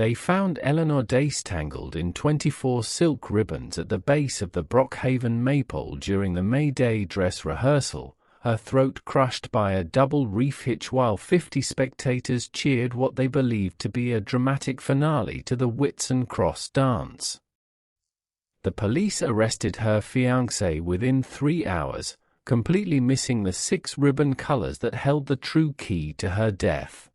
They found Eleanor Dace tangled in 24 silk ribbons at the base of the Brockhaven Maypole during the May Day dress rehearsal, her throat crushed by a double reef hitch while 50 spectators cheered what they believed to be a dramatic finale to the Whitsun Cross dance. The police arrested her fiancé within 3 hours, completely missing the 6 ribbon colors that held the true key to her death.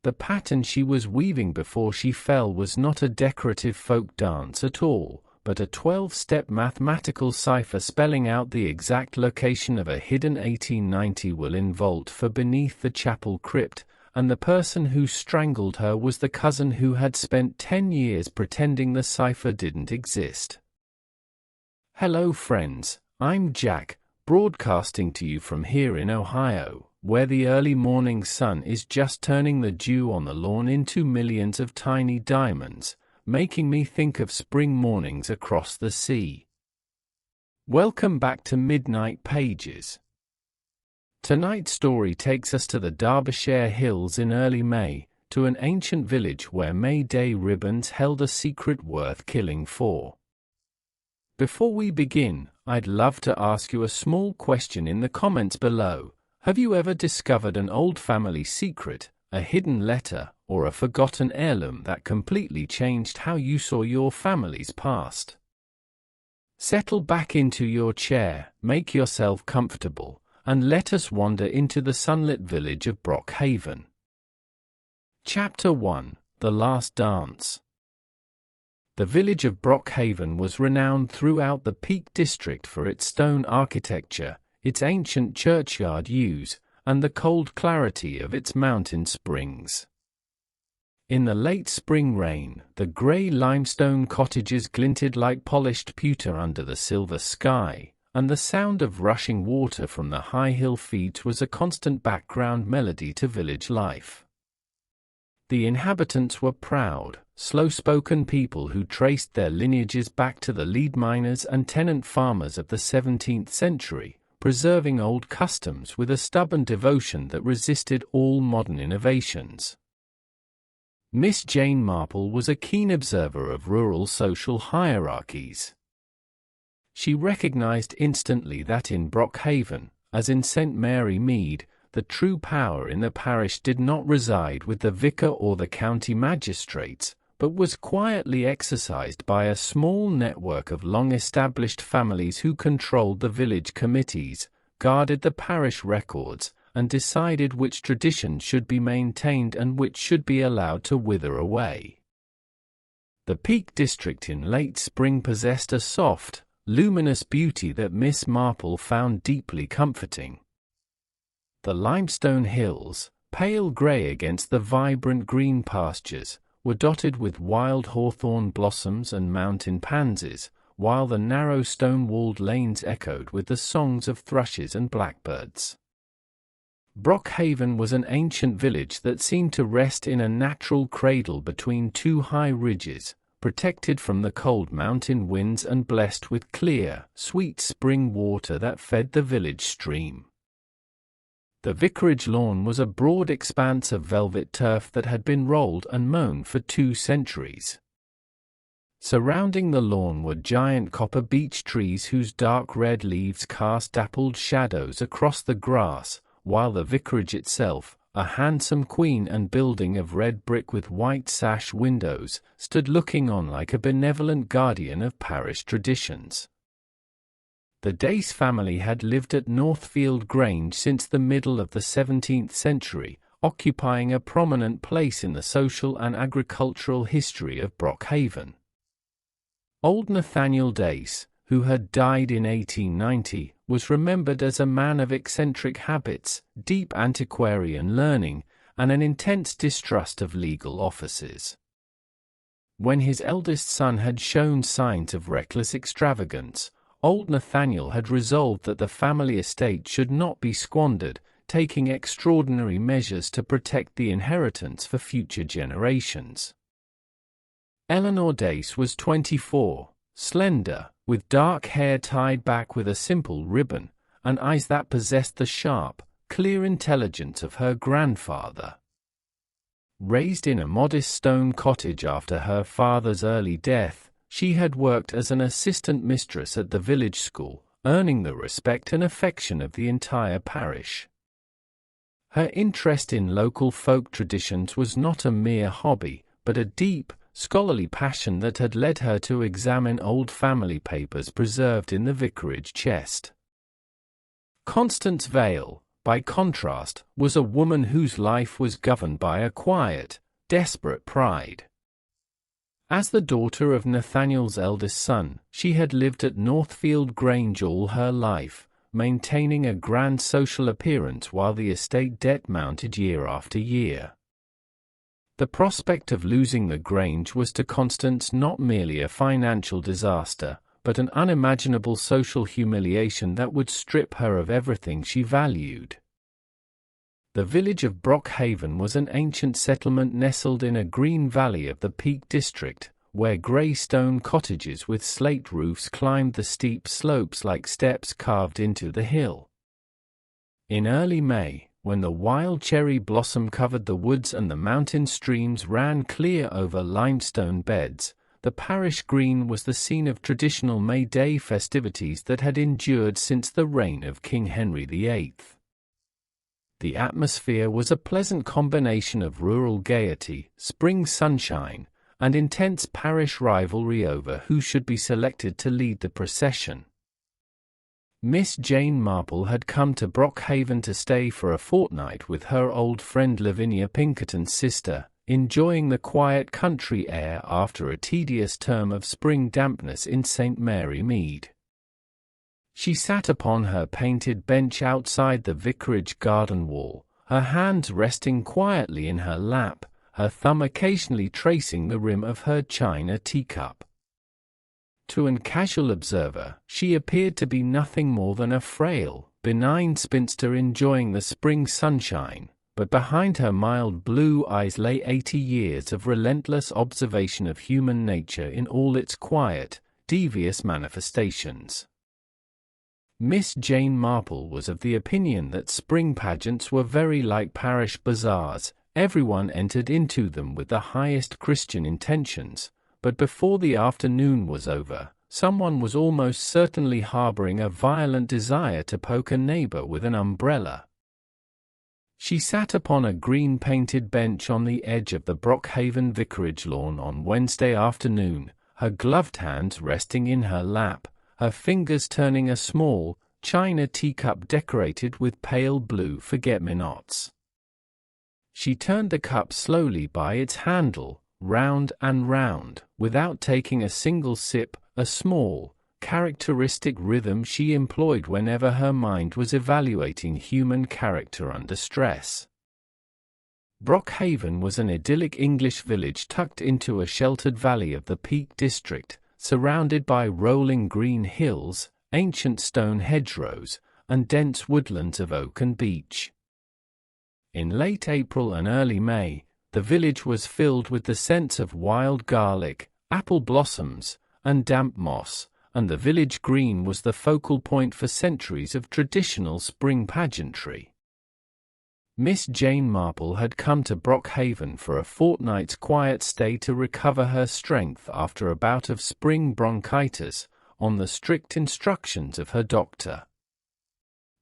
The pattern she was weaving before she fell was not a decorative folk dance at all, but a 12-step mathematical cipher spelling out the exact location of a hidden 1890 Willin vault for beneath the chapel crypt, and the person who strangled her was the cousin who had spent 10 years pretending the cipher didn't exist. Hello friends, I'm Jack, broadcasting to you from here in Ohio, where the early morning sun is just turning the dew on the lawn into millions of tiny diamonds, making me think of spring mornings across the sea. Welcome back to Midnight Pages. Tonight's story takes us to the Derbyshire hills in early May, to an ancient village where May Day ribbons held a secret worth killing for. Before we begin, I'd love to ask you a small question in the comments below. Have you ever discovered an old family secret, a hidden letter, or a forgotten heirloom that completely changed how you saw your family's past? Settle back into your chair, make yourself comfortable, and let us wander into the sunlit village of Brockhaven. Chapter 1: The Last Dance. The village of Brockhaven was renowned throughout the Peak District for its stone architecture, its ancient churchyard yews, and the cold clarity of its mountain springs. In the late spring rain, the grey limestone cottages glinted like polished pewter under the silver sky, and the sound of rushing water from the high hill feeds was a constant background melody to village life. The inhabitants were proud, slow-spoken people who traced their lineages back to the lead miners and tenant farmers of the 17th century, preserving old customs with a stubborn devotion that resisted all modern innovations. Miss Jane Marple was a keen observer of rural social hierarchies. She recognized instantly that in Brockhaven, as in St. Mary Mead, the true power in the parish did not reside with the vicar or the county magistrates, but was quietly exercised by a small network of long-established families who controlled the village committees, guarded the parish records, and decided which traditions should be maintained and which should be allowed to wither away. The Peak District in late spring possessed a soft, luminous beauty that Miss Marple found deeply comforting. The limestone hills, pale grey against the vibrant green pastures, were dotted with wild hawthorn blossoms and mountain pansies, while the narrow stone-walled lanes echoed with the songs of thrushes and blackbirds. Brockhaven was an ancient village that seemed to rest in a natural cradle between two high ridges, protected from the cold mountain winds and blessed with clear, sweet spring water that fed the village stream. The vicarage lawn was a broad expanse of velvet turf that had been rolled and mown for 2 centuries. Surrounding the lawn were giant copper beech trees whose dark red leaves cast dappled shadows across the grass, while the vicarage itself, a handsome queen and building of red brick with white sash windows, stood looking on like a benevolent guardian of parish traditions. The Dace family had lived at Northfield Grange since the middle of the 17th century, occupying a prominent place in the social and agricultural history of Brockhaven. Old Nathaniel Dace, who had died in 1890, was remembered as a man of eccentric habits, deep antiquarian learning, and an intense distrust of legal offices. When his eldest son had shown signs of reckless extravagance, old Nathaniel had resolved that the family estate should not be squandered, taking extraordinary measures to protect the inheritance for future generations. Eleanor Dace was 24, slender, with dark hair tied back with a simple ribbon, and eyes that possessed the sharp, clear intelligence of her grandfather. Raised in a modest stone cottage after her father's early death, she had worked as an assistant mistress at the village school, earning the respect and affection of the entire parish. Her interest in local folk traditions was not a mere hobby, but a deep, scholarly passion that had led her to examine old family papers preserved in the vicarage chest. Constance Vale, by contrast, was a woman whose life was governed by a quiet, desperate pride. As the daughter of Nathaniel's eldest son, she had lived at Northfield Grange all her life, maintaining a grand social appearance while the estate debt mounted year after year. The prospect of losing the Grange was to Constance not merely a financial disaster, but an unimaginable social humiliation that would strip her of everything she valued. The village of Brockhaven was an ancient settlement nestled in a green valley of the Peak District, where grey stone cottages with slate roofs climbed the steep slopes like steps carved into the hill. In early May, when the wild cherry blossom covered the woods and the mountain streams ran clear over limestone beds, the parish green was the scene of traditional May Day festivities that had endured since the reign of King Henry VIII. The atmosphere was a pleasant combination of rural gaiety, spring sunshine, and intense parish rivalry over who should be selected to lead the procession. Miss Jane Marple had come to Brockhaven to stay for a fortnight with her old friend Lavinia Pinkerton's sister, enjoying the quiet country air after a tedious term of spring dampness in St. Mary Mead. She sat upon her painted bench outside the vicarage garden wall, her hands resting quietly in her lap, her thumb occasionally tracing the rim of her china teacup. To an casual observer, she appeared to be nothing more than a frail, benign spinster enjoying the spring sunshine, but behind her mild blue eyes lay 80 years of relentless observation of human nature in all its quiet, devious manifestations. Miss Jane Marple was of the opinion that spring pageants were very like parish bazaars. Everyone entered into them with the highest Christian intentions, but before the afternoon was over, someone was almost certainly harboring a violent desire to poke a neighbor with an umbrella. She sat upon a green-painted bench on the edge of the Brockhaven vicarage lawn on Wednesday afternoon, her gloved hands resting in her lap, her fingers turning a small, china teacup decorated with pale blue forget-me-nots. She turned the cup slowly by its handle, round and round, without taking a single sip, a small, characteristic rhythm she employed whenever her mind was evaluating human character under stress. Brockhaven was an idyllic English village tucked into a sheltered valley of the Peak District, surrounded by rolling green hills, ancient stone hedgerows, and dense woodlands of oak and beech. In late April and early May, the village was filled with the scents of wild garlic, apple blossoms, and damp moss, and the village green was the focal point for centuries of traditional spring pageantry. Miss Jane Marple had come to Brockhaven for a fortnight's quiet stay to recover her strength after a bout of spring bronchitis, on the strict instructions of her doctor.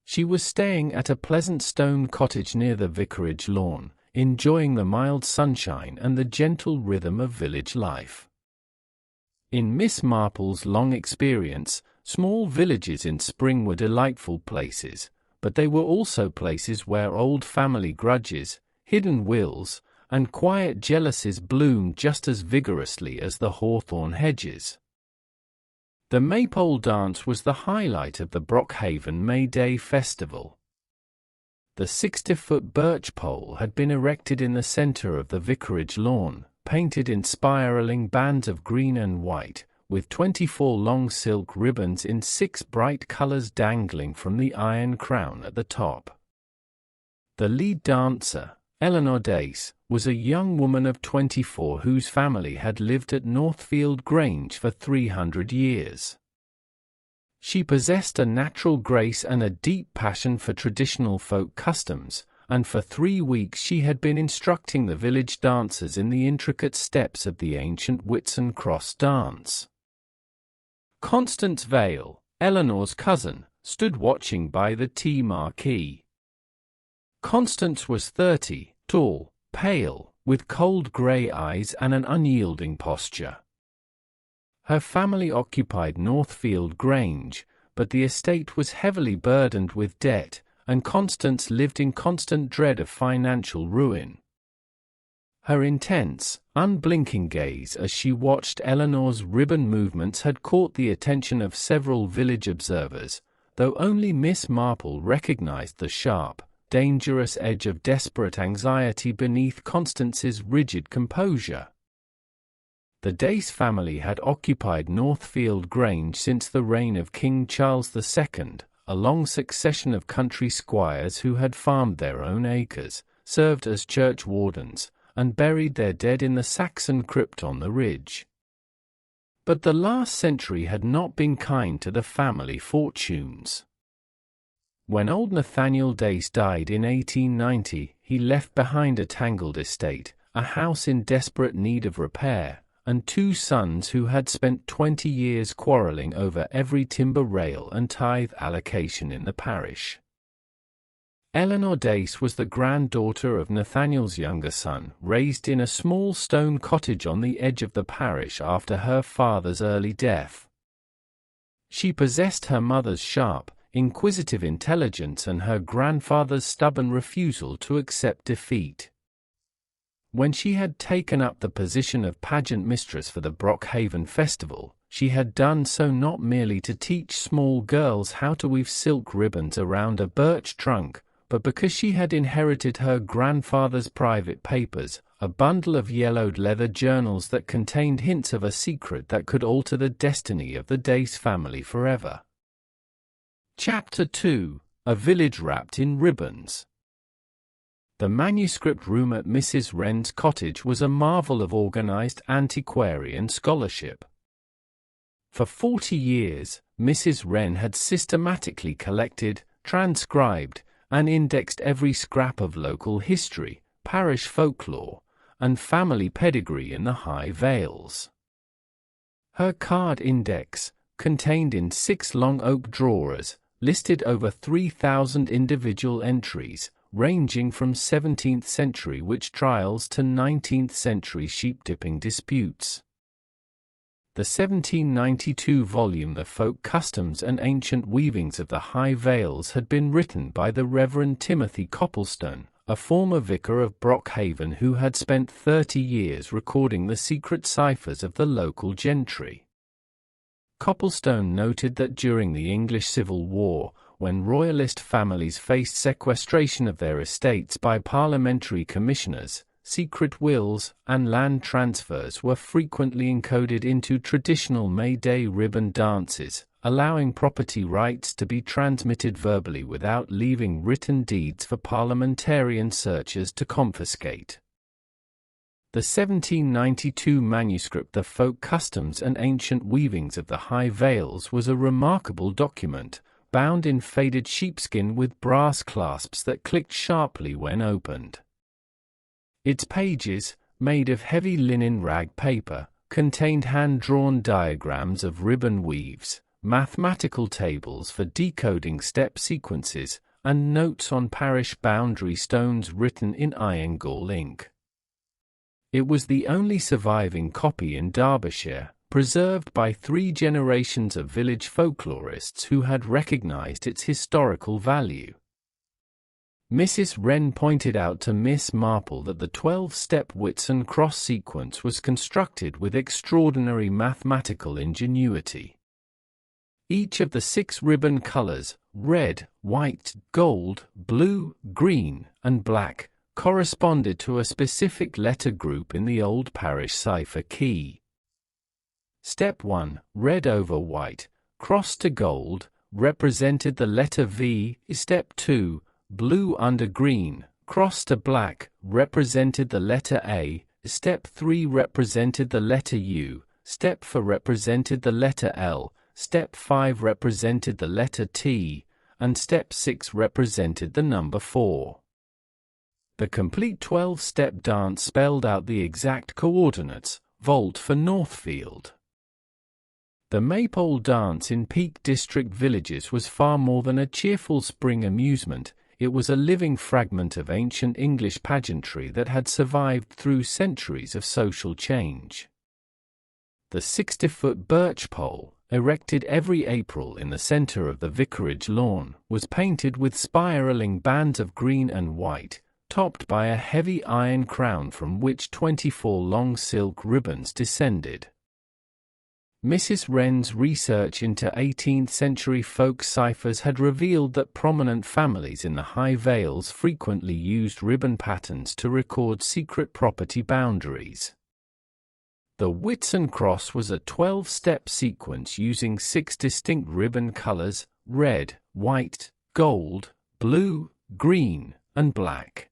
She was staying at a pleasant stone cottage near the vicarage lawn, enjoying the mild sunshine and the gentle rhythm of village life. In Miss Marple's long experience, small villages in spring were delightful places, but they were also places where old family grudges, hidden wills, and quiet jealousies bloomed just as vigorously as the hawthorn hedges. The Maypole dance was the highlight of the Brockhaven May Day festival. The 60-foot birch pole had been erected in the center of the vicarage lawn, painted in spiraling bands of green and white, with 24 long silk ribbons in 6 bright colors dangling from the iron crown at the top. The lead dancer, Eleanor Dace, was a young woman of 24 whose family had lived at Northfield Grange for 300 years. She possessed a natural grace and a deep passion for traditional folk customs, and for 3 weeks she had been instructing the village dancers in the intricate steps of the ancient Whitsun Cross dance. Constance Vale, Eleanor's cousin, stood watching by the tea marquee. Constance was 30, tall, pale, with cold grey eyes and an unyielding posture. Her family occupied Northfield Grange, but the estate was heavily burdened with debt, and Constance lived in constant dread of financial ruin. Her intense, unblinking gaze as she watched Eleanor's ribbon movements had caught the attention of several village observers, though only Miss Marple recognized the sharp, dangerous edge of desperate anxiety beneath Constance's rigid composure. The Dace family had occupied Northfield Grange since the reign of King Charles II, a long succession of country squires who had farmed their own acres, served as church wardens, and buried their dead in the Saxon crypt on the ridge. But the last century had not been kind to the family fortunes. When old Nathaniel Dace died in 1890, he left behind a tangled estate, a house in desperate need of repair, and 2 sons who had spent 20 years quarrelling over every timber rail and tithe allocation in the parish. Eleanor Dace was the granddaughter of Nathaniel's younger son, raised in a small stone cottage on the edge of the parish after her father's early death. She possessed her mother's sharp, inquisitive intelligence and her grandfather's stubborn refusal to accept defeat. When she had taken up the position of pageant mistress for the Brockhaven festival, she had done so not merely to teach small girls how to weave silk ribbons around a birch trunk, but because she had inherited her grandfather's private papers, a bundle of yellowed leather journals that contained hints of a secret that could alter the destiny of the Dace family forever. Chapter 2: A Village Wrapped in Ribbons. The manuscript room at Mrs. Wren's cottage was a marvel of organized antiquarian scholarship. For 40 years, Mrs. Wren had systematically collected, transcribed, and indexed every scrap of local history, parish folklore, and family pedigree in the High Vales. Her card index, contained in 6 long oak drawers, listed over 3,000 individual entries, ranging from 17th century witch trials to 19th century sheep-dipping disputes. The 1792 volume The Folk Customs and Ancient Weavings of the High Vales had been written by the Reverend Timothy Copplestone, a former vicar of Brockhaven who had spent 30 years recording the secret ciphers of the local gentry. Copplestone noted that during the English Civil War, when royalist families faced sequestration of their estates by parliamentary commissioners, secret wills and land transfers were frequently encoded into traditional May Day ribbon dances, allowing property rights to be transmitted verbally without leaving written deeds for parliamentarian searchers to confiscate. The 1792 manuscript The Folk Customs and Ancient Weavings of the High Vales was a remarkable document, bound in faded sheepskin with brass clasps that clicked sharply when opened. Its pages, made of heavy linen rag paper, contained hand-drawn diagrams of ribbon weaves, mathematical tables for decoding step sequences, and notes on parish boundary stones written in iron gall ink. It was the only surviving copy in Derbyshire, preserved by 3 generations of village folklorists who had recognized its historical value. Mrs. Wren pointed out to Miss Marple that the 12-step Whitsun Cross sequence was constructed with extraordinary mathematical ingenuity. Each of the 6 ribbon colors, red, white, gold, blue, green, and black, corresponded to a specific letter group in the old parish cipher key. Step 1, red over white, cross to gold, represented the letter V. Step 2, blue under green, cross to black, represented the letter A. Step 3 represented the letter U. Step 4 represented the letter L. Step 5 represented the letter T. And Step 6 represented the number 4. The complete 12-step dance spelled out the exact coordinates, volt for Northfield. The Maypole dance in Peak District villages was far more than a cheerful spring amusement. It was a living fragment of ancient English pageantry that had survived through centuries of social change. The 60-foot birch pole, erected every April in the center of the vicarage lawn, was painted with spiraling bands of green and white, topped by a heavy iron crown from which 24 long silk ribbons descended. Mrs. Wren's research into 18th-century folk ciphers had revealed that prominent families in the High Vales frequently used ribbon patterns to record secret property boundaries. The Whitsun Cross was a 12-step sequence using 6 distinct ribbon colors: red, white, gold, blue, green, and black.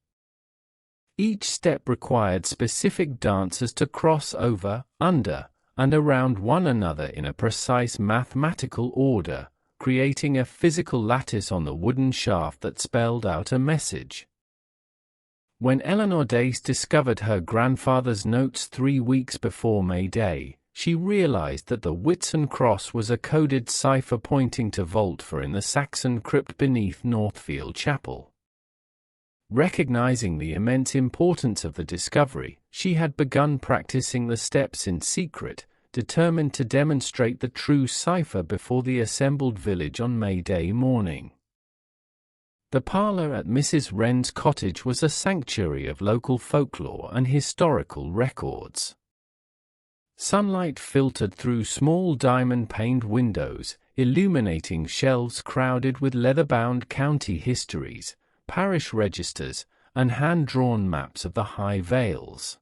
Each step required specific dancers to cross over, under, and around one another in a precise mathematical order, creating a physical lattice on the wooden shaft that spelled out a message. When Eleanor Dace discovered her grandfather's notes 3 weeks before May Day, she realized that the Whitsun Cross was a coded cipher pointing to vault for in the Saxon crypt beneath Northfield Chapel. Recognizing the immense importance of the discovery, she had begun practicing the steps in secret, determined to demonstrate the true cipher before the assembled village on May Day morning. The parlor at Mrs. Wren's cottage was a sanctuary of local folklore and historical records. Sunlight filtered through small diamond-paned windows, illuminating shelves crowded with leather-bound county histories, parish registers, and hand-drawn maps of the High Vales.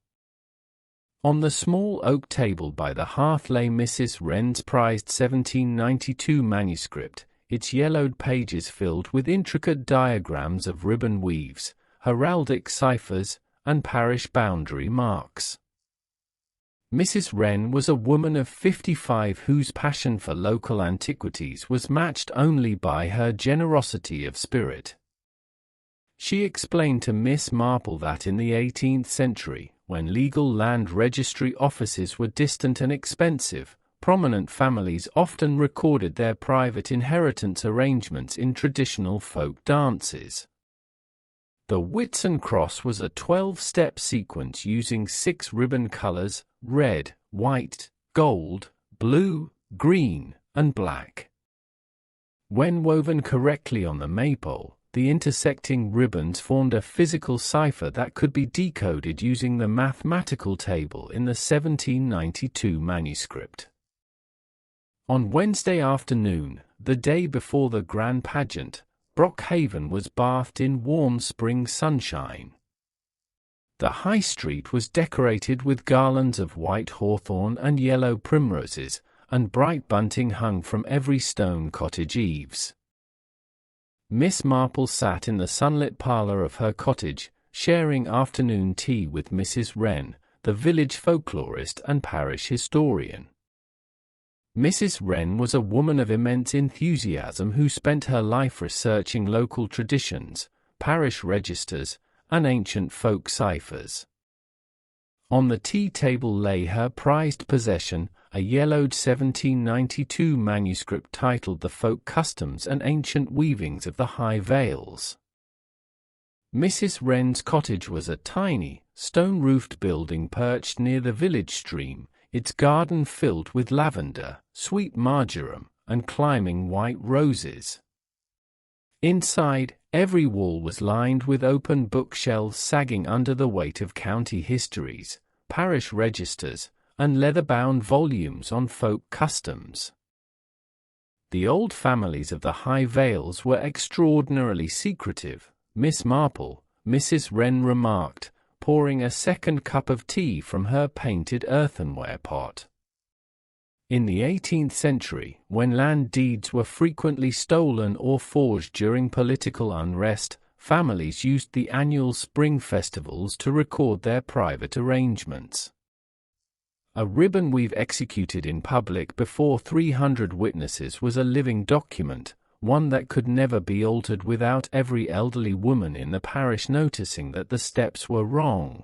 On the small oak table by the hearth lay Mrs. Wren's prized 1792 manuscript, its yellowed pages filled with intricate diagrams of ribbon weaves, heraldic ciphers, and parish boundary marks. Mrs. Wren was a woman of 55 whose passion for local antiquities was matched only by her generosity of spirit. She explained to Miss Marple that in the 18th century, when legal land registry offices were distant and expensive, prominent families often recorded their private inheritance arrangements in traditional folk dances. The Whitsun Cross was a 12-step sequence using 6 ribbon colors: red, white, gold, blue, green, and black. When woven correctly on the maypole, the intersecting ribbons formed a physical cipher that could be decoded using the mathematical table in the 1792 manuscript. On Wednesday afternoon, the day before the grand pageant, Brockhaven was bathed in warm spring sunshine. The high street was decorated with garlands of white hawthorn and yellow primroses, and bright bunting hung from every stone cottage eaves. Miss Marple sat in the sunlit parlor of her cottage, sharing afternoon tea with Mrs. Wren, the village folklorist and parish historian. Mrs. Wren was a woman of immense enthusiasm who spent her life researching local traditions, parish registers, and ancient folk ciphers. On the tea table lay her prized possession, a yellowed 1792 manuscript titled The Folk Customs and Ancient Weavings of the High Vales. Mrs. Wren's cottage was a tiny, stone-roofed building perched near the village stream, its garden filled with lavender, sweet marjoram, and climbing white roses. Inside, every wall was lined with open bookshelves sagging under the weight of county histories, parish registers, and leather-bound volumes on folk customs. The old families of the High Vales were extraordinarily secretive, Miss Marple, Mrs. Wren remarked, pouring a second cup of tea from her painted earthenware pot. In the 18th century, when land deeds were frequently stolen or forged during political unrest, families used the annual spring festivals to record their private arrangements. A ribbon weave executed in public before 300 witnesses was a living document, one that could never be altered without every elderly woman in the parish noticing that the steps were wrong.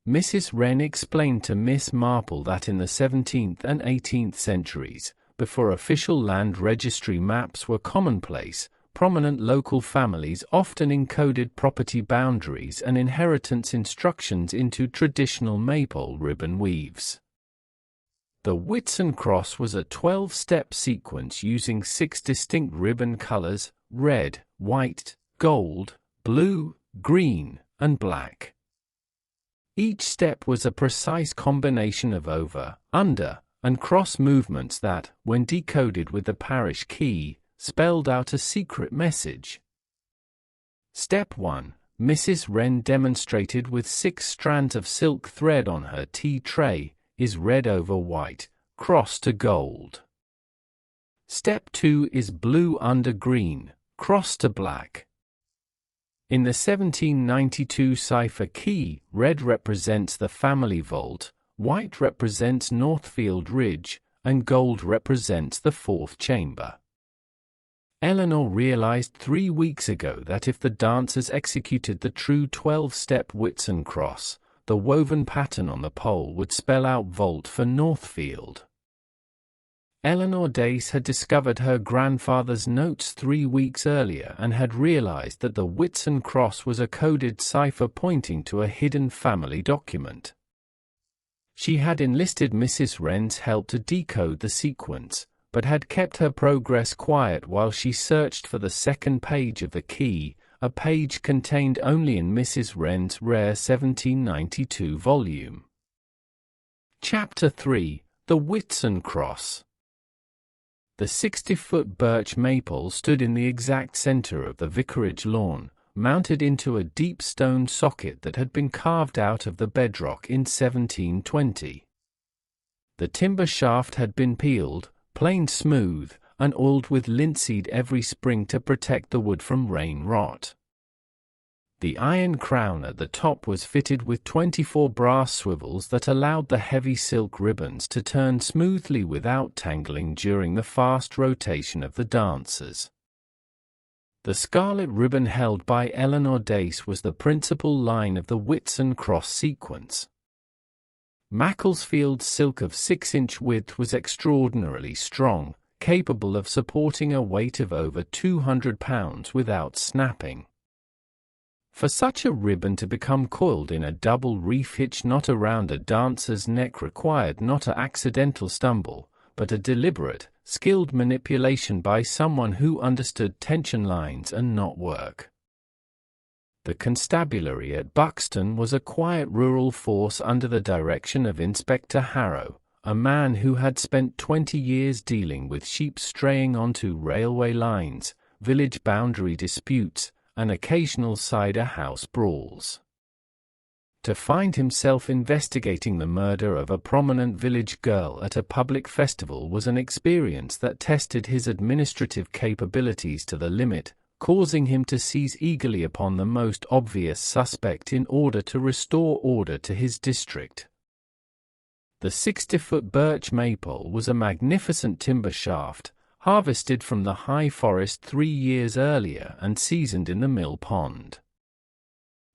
Mrs. Wren explained to Miss Marple that in the 17th and 18th centuries, before official land registry maps were commonplace, prominent local families often encoded property boundaries and inheritance instructions into traditional maypole ribbon weaves. The Whitsun Cross was a 12-step sequence using 6 distinct ribbon colors: red, white, gold, blue, green, and black. Each step was a precise combination of over, under, and cross movements that, when decoded with the parish key, spelled out a secret message. Step 1. Mrs. Wren demonstrated with 6 strands of silk thread on her tea tray, is red over white, cross to gold. Step 2 is blue under green, cross to black. In the 1792 cipher key, red represents the family vault, white represents Northfield Ridge, and gold represents the 4th chamber. Eleanor realized 3 weeks ago that if the dancers executed the true 12-step Whitsun Cross, the woven pattern on the pole would spell out vault for Northfield. Eleanor Dace had discovered her grandfather's notes 3 weeks earlier and had realized that the Whitsun Cross was a coded cipher pointing to a hidden family document. She had enlisted Mrs. Wren's help to decode the sequence, but had kept her progress quiet while she searched for the second page of the key, a page contained only in Mrs. Wren's rare 1792 volume. Chapter 3: The Whitsun Cross. The 60-foot birch maple stood in the exact center of the vicarage lawn, mounted into a deep stone socket that had been carved out of the bedrock in 1720. The timber shaft had been peeled, planed smooth, and oiled with linseed every spring to protect the wood from rain rot. The iron crown at the top was fitted with 24 brass swivels that allowed the heavy silk ribbons to turn smoothly without tangling during the fast rotation of the dancers. The scarlet ribbon held by Eleanor Dace was the principal line of the Whitsun Cross sequence. Macclesfield's silk of 6-inch width was extraordinarily strong, capable of supporting a weight of over 200 pounds without snapping. For such a ribbon to become coiled in a double reef hitch knot around a dancer's neck required not an accidental stumble, but a deliberate, skilled manipulation by someone who understood tension lines and knot work. The constabulary at Buxton was a quiet rural force under the direction of Inspector Harrow, a man who had spent 20 years dealing with sheep straying onto railway lines, village boundary disputes, and occasional cider house brawls. To find himself investigating the murder of a prominent village girl at a public festival was an experience that tested his administrative capabilities to the limit, causing him to seize eagerly upon the most obvious suspect in order to restore order to his district. The 60-foot birch maypole was a magnificent timber shaft, harvested from the high forest 3 years earlier and seasoned in the mill pond.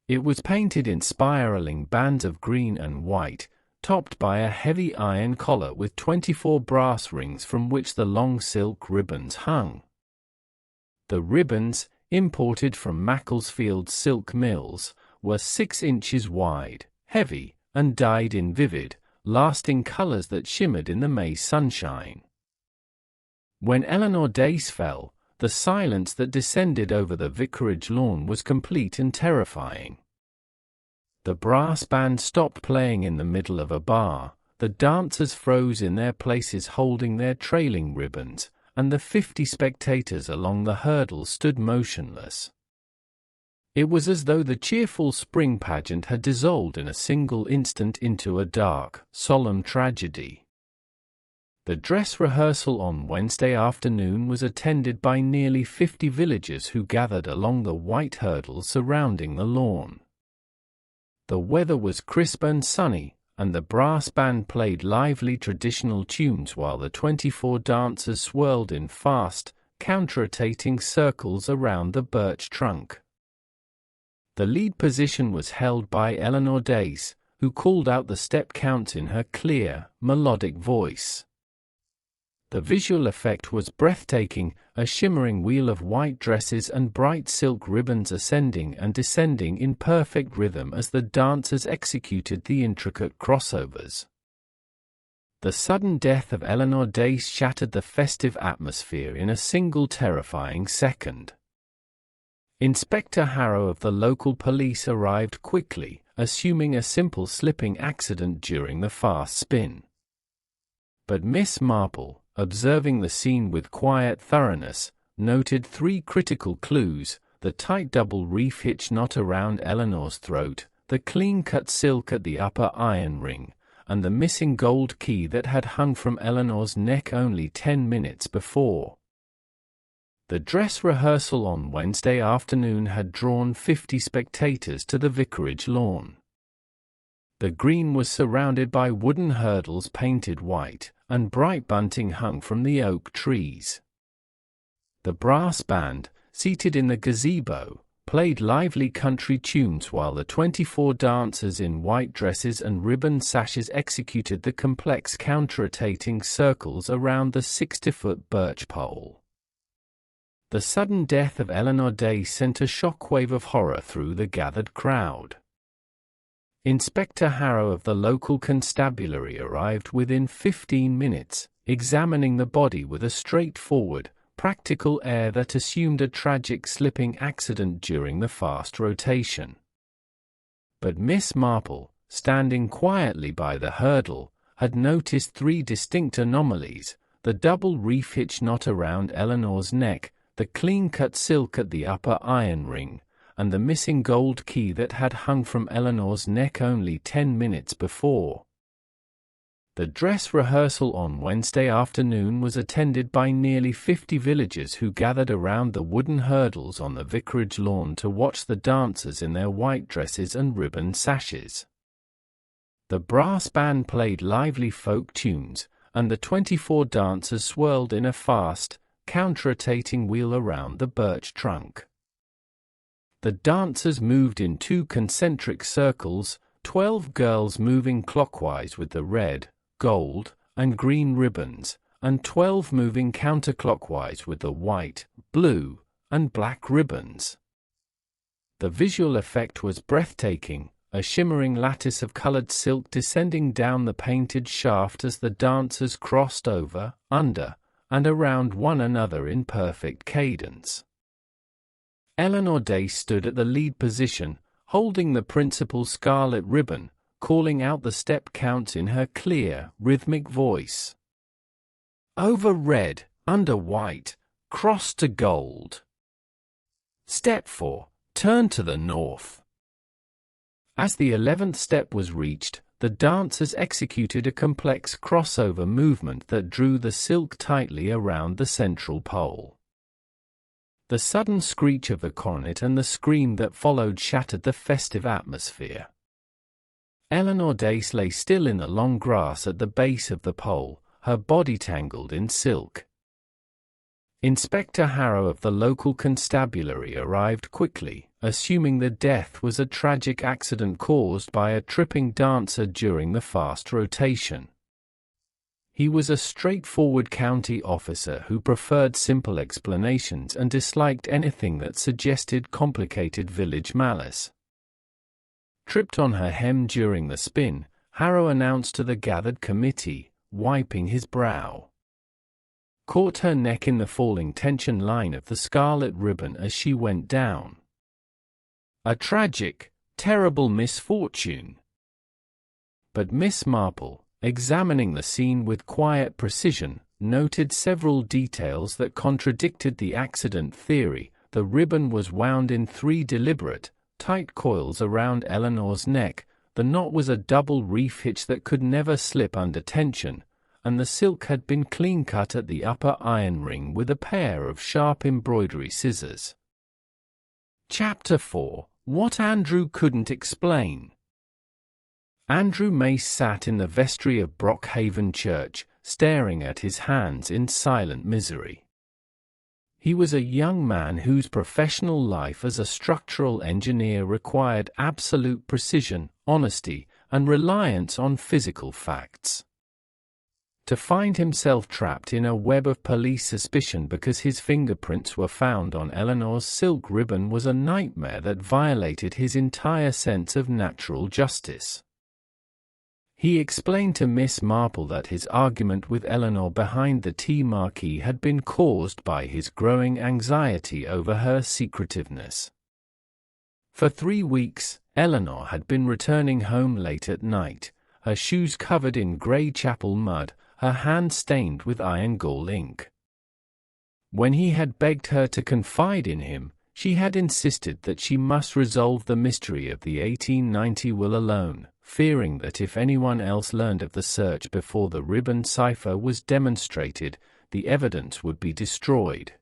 It was painted in spiraling bands of green and white, topped by a heavy iron collar with 24 brass rings from which the long silk ribbons hung. The ribbons, imported from Macclesfield's silk mills, were 6 inches wide, heavy, and dyed in vivid, lasting colors that shimmered in the May sunshine. When Eleanor Dace fell, the silence that descended over the vicarage lawn was complete and terrifying. The brass band stopped playing in the middle of a bar, the dancers froze in their places holding their trailing ribbons, and the 50 spectators along the hurdle stood motionless. It was as though the cheerful spring pageant had dissolved in a single instant into a dark, solemn tragedy. The dress rehearsal on Wednesday afternoon was attended by nearly 50 villagers who gathered along the white hurdle surrounding the lawn. The weather was crisp and sunny, and the brass band played lively traditional tunes while the 24 dancers swirled in fast, counter-rotating circles around the birch trunk. The lead position was held by Eleanor Dace, who called out the step counts in her clear, melodic voice. The visual effect was breathtaking, a shimmering wheel of white dresses and bright silk ribbons ascending and descending in perfect rhythm as the dancers executed the intricate crossovers. The sudden death of Eleanor Dace shattered the festive atmosphere in a single terrifying second. Inspector Harrow of the local police arrived quickly, assuming a simple slipping accident during the fast spin. But Miss Marple, observing the scene with quiet thoroughness, noted 3 critical clues: the tight double reef hitch knot around Eleanor's throat, the clean-cut silk at the upper iron ring, and the missing gold key that had hung from Eleanor's neck only 10 minutes before. The dress rehearsal on Wednesday afternoon had drawn 50 spectators to the vicarage lawn. The green was surrounded by wooden hurdles painted white, and bright bunting hung from the oak trees. The brass band, seated in the gazebo, played lively country tunes while the 24 dancers in white dresses and ribbon sashes executed the complex counter-rotating circles around the 60-foot birch pole. The sudden death of Eleanor Dace sent a shockwave of horror through the gathered crowd. Inspector Harrow of the local constabulary arrived within 15 minutes, examining the body with a straightforward, practical air that assumed a tragic slipping accident during the fast rotation. But Miss Marple, standing quietly by the hurdle, had noticed 3 distinct anomalies: the double reef hitch knot around Eleanor's neck, the clean-cut silk at the upper iron ring, and the missing gold key that had hung from Eleanor's neck only 10 minutes before. The dress rehearsal on Wednesday afternoon was attended by nearly 50 villagers who gathered around the wooden hurdles on the vicarage lawn to watch the dancers in their white dresses and ribbon sashes. The brass band played lively folk tunes, and the 24 dancers swirled in a fast, counter-rotating wheel around the birch trunk. The dancers moved in 2 concentric circles, 12 girls moving clockwise with the red, gold, and green ribbons, and 12 moving counterclockwise with the white, blue, and black ribbons. The visual effect was breathtaking, a shimmering lattice of colored silk descending down the painted shaft as the dancers crossed over, under, and around one another in perfect cadence. Eleanor Dace stood at the lead position, holding the principal scarlet ribbon, calling out the step counts in her clear, rhythmic voice. Over red, under white, cross to gold. Step 4, turn to the north. As the 11th step was reached, the dancers executed a complex crossover movement that drew the silk tightly around the central pole. The sudden screech of the cornet and the scream that followed shattered the festive atmosphere. Eleanor Dace lay still in the long grass at the base of the pole, her body tangled in silk. Inspector Harrow of the local constabulary arrived quickly, assuming the death was a tragic accident caused by a tripping dancer during the fast rotation. He was a straightforward county officer who preferred simple explanations and disliked anything that suggested complicated village malice. Tripped on her hem during the spin, Harrow announced to the gathered committee, wiping his brow. Caught her neck in the falling tension line of the scarlet ribbon as she went down. A tragic, terrible misfortune. But Miss Marple, examining the scene with quiet precision, noted several details that contradicted the accident theory. The ribbon was wound in 3 deliberate, tight coils around Eleanor's neck, the knot was a double reef hitch that could never slip under tension, and the silk had been clean-cut at the upper iron ring with a pair of sharp embroidery scissors. Chapter 4: What Andrew Couldn't Explain. Andrew Mace sat in the vestry of Brockhaven Church, staring at his hands in silent misery. He was a young man whose professional life as a structural engineer required absolute precision, honesty, and reliance on physical facts. To find himself trapped in a web of police suspicion because his fingerprints were found on Eleanor's silk ribbon was a nightmare that violated his entire sense of natural justice. He explained to Miss Marple that his argument with Eleanor behind the tea marquee had been caused by his growing anxiety over her secretiveness. For 3 weeks, Eleanor had been returning home late at night, her shoes covered in grey chapel mud, her hands stained with iron gall ink. When he had begged her to confide in him, she had insisted that she must resolve the mystery of the 1890 will alone, fearing that if anyone else learned of the search before the ribbon cipher was demonstrated, the evidence would be destroyed.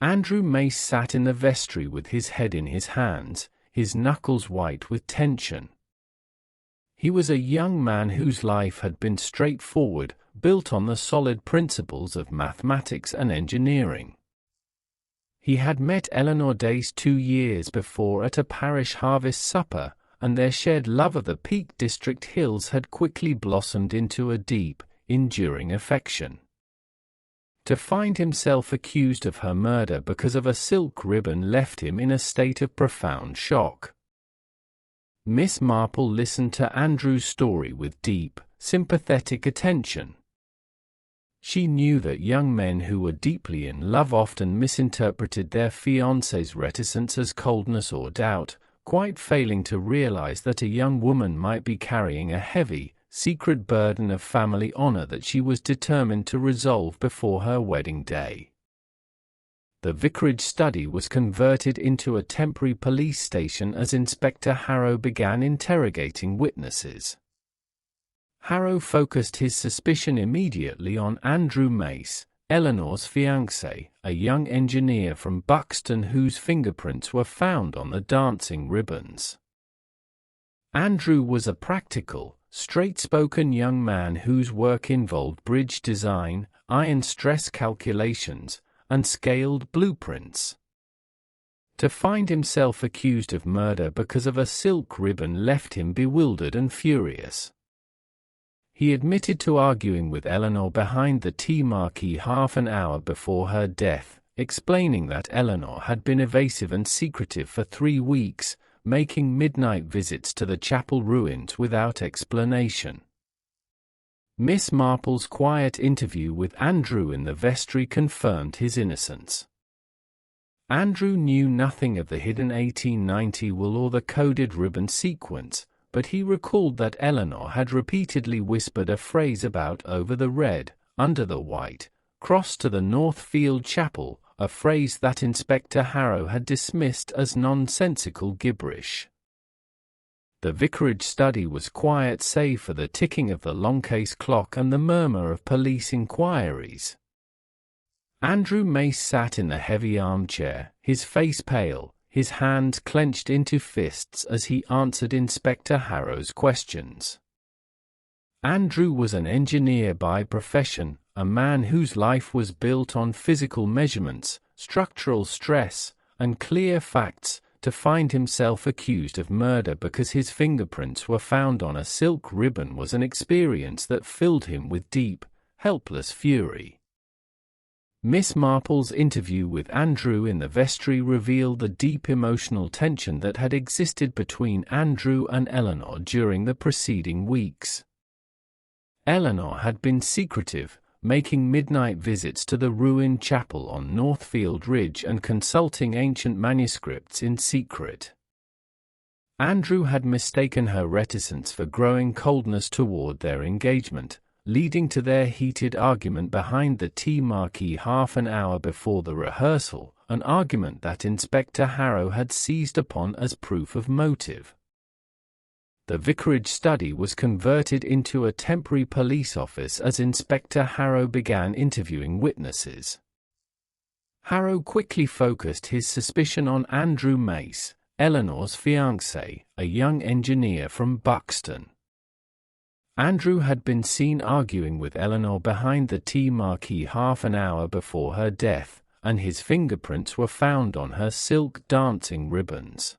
Andrew Mace sat in the vestry with his head in his hands, his knuckles white with tension. He was a young man whose life had been straightforward, built on the solid principles of mathematics and engineering. He had met Eleanor Dace 2 years before at a parish harvest supper, and their shared love of the Peak District hills had quickly blossomed into a deep, enduring affection. To find himself accused of her murder because of a silk ribbon left him in a state of profound shock. Miss Marple listened to Andrew's story with deep, sympathetic attention. She knew that young men who were deeply in love often misinterpreted their fiancé's reticence as coldness or doubt, quite failing to realize that a young woman might be carrying a heavy, secret burden of family honor that she was determined to resolve before her wedding day. The vicarage study was converted into a temporary police station as Inspector Harrow began interrogating witnesses. Harrow focused his suspicion immediately on Andrew Mace, Eleanor's fiancé, a young engineer from Buxton whose fingerprints were found on the dancing ribbons. Andrew was a practical, straight-spoken young man whose work involved bridge design, iron stress calculations, and scaled blueprints. To find himself accused of murder because of a silk ribbon left him bewildered and furious. He admitted to arguing with Eleanor behind the tea marquee half an hour before her death, explaining that Eleanor had been evasive and secretive for 3 weeks, making midnight visits to the chapel ruins without explanation. Miss Marple's quiet interview with Andrew in the vestry confirmed his innocence. Andrew knew nothing of the hidden 1890 will or the coded ribbon sequence, but he recalled that Eleanor had repeatedly whispered a phrase about over the red, under the white, cross to the Northfield chapel, a phrase that Inspector Harrow had dismissed as nonsensical gibberish. The vicarage study was quiet save for the ticking of the long-case clock and the murmur of police inquiries. Andrew Mace sat in the heavy armchair, his face pale, his hands clenched into fists as he answered Inspector Harrow's questions. Andrew was an engineer by profession, a man whose life was built on physical measurements, structural stress, and clear facts. To find himself accused of murder because his fingerprints were found on a silk ribbon was an experience that filled him with deep, helpless fury. Miss Marple's interview with Andrew in the vestry revealed the deep emotional tension that had existed between Andrew and Eleanor during the preceding weeks. Eleanor had been secretive, making midnight visits to the ruined chapel on Northfield Ridge and consulting ancient manuscripts in secret. Andrew had mistaken her reticence for growing coldness toward their engagement, leading to their heated argument behind the tea marquee half an hour before the rehearsal, an argument that Inspector Harrow had seized upon as proof of motive. The vicarage study was converted into a temporary police office as Inspector Harrow began interviewing witnesses. Harrow quickly focused his suspicion on Andrew Mace, Eleanor's fiancé, a young engineer from Buxton. Andrew had been seen arguing with Eleanor behind the tea marquee half an hour before her death, and his fingerprints were found on her silk dancing ribbons.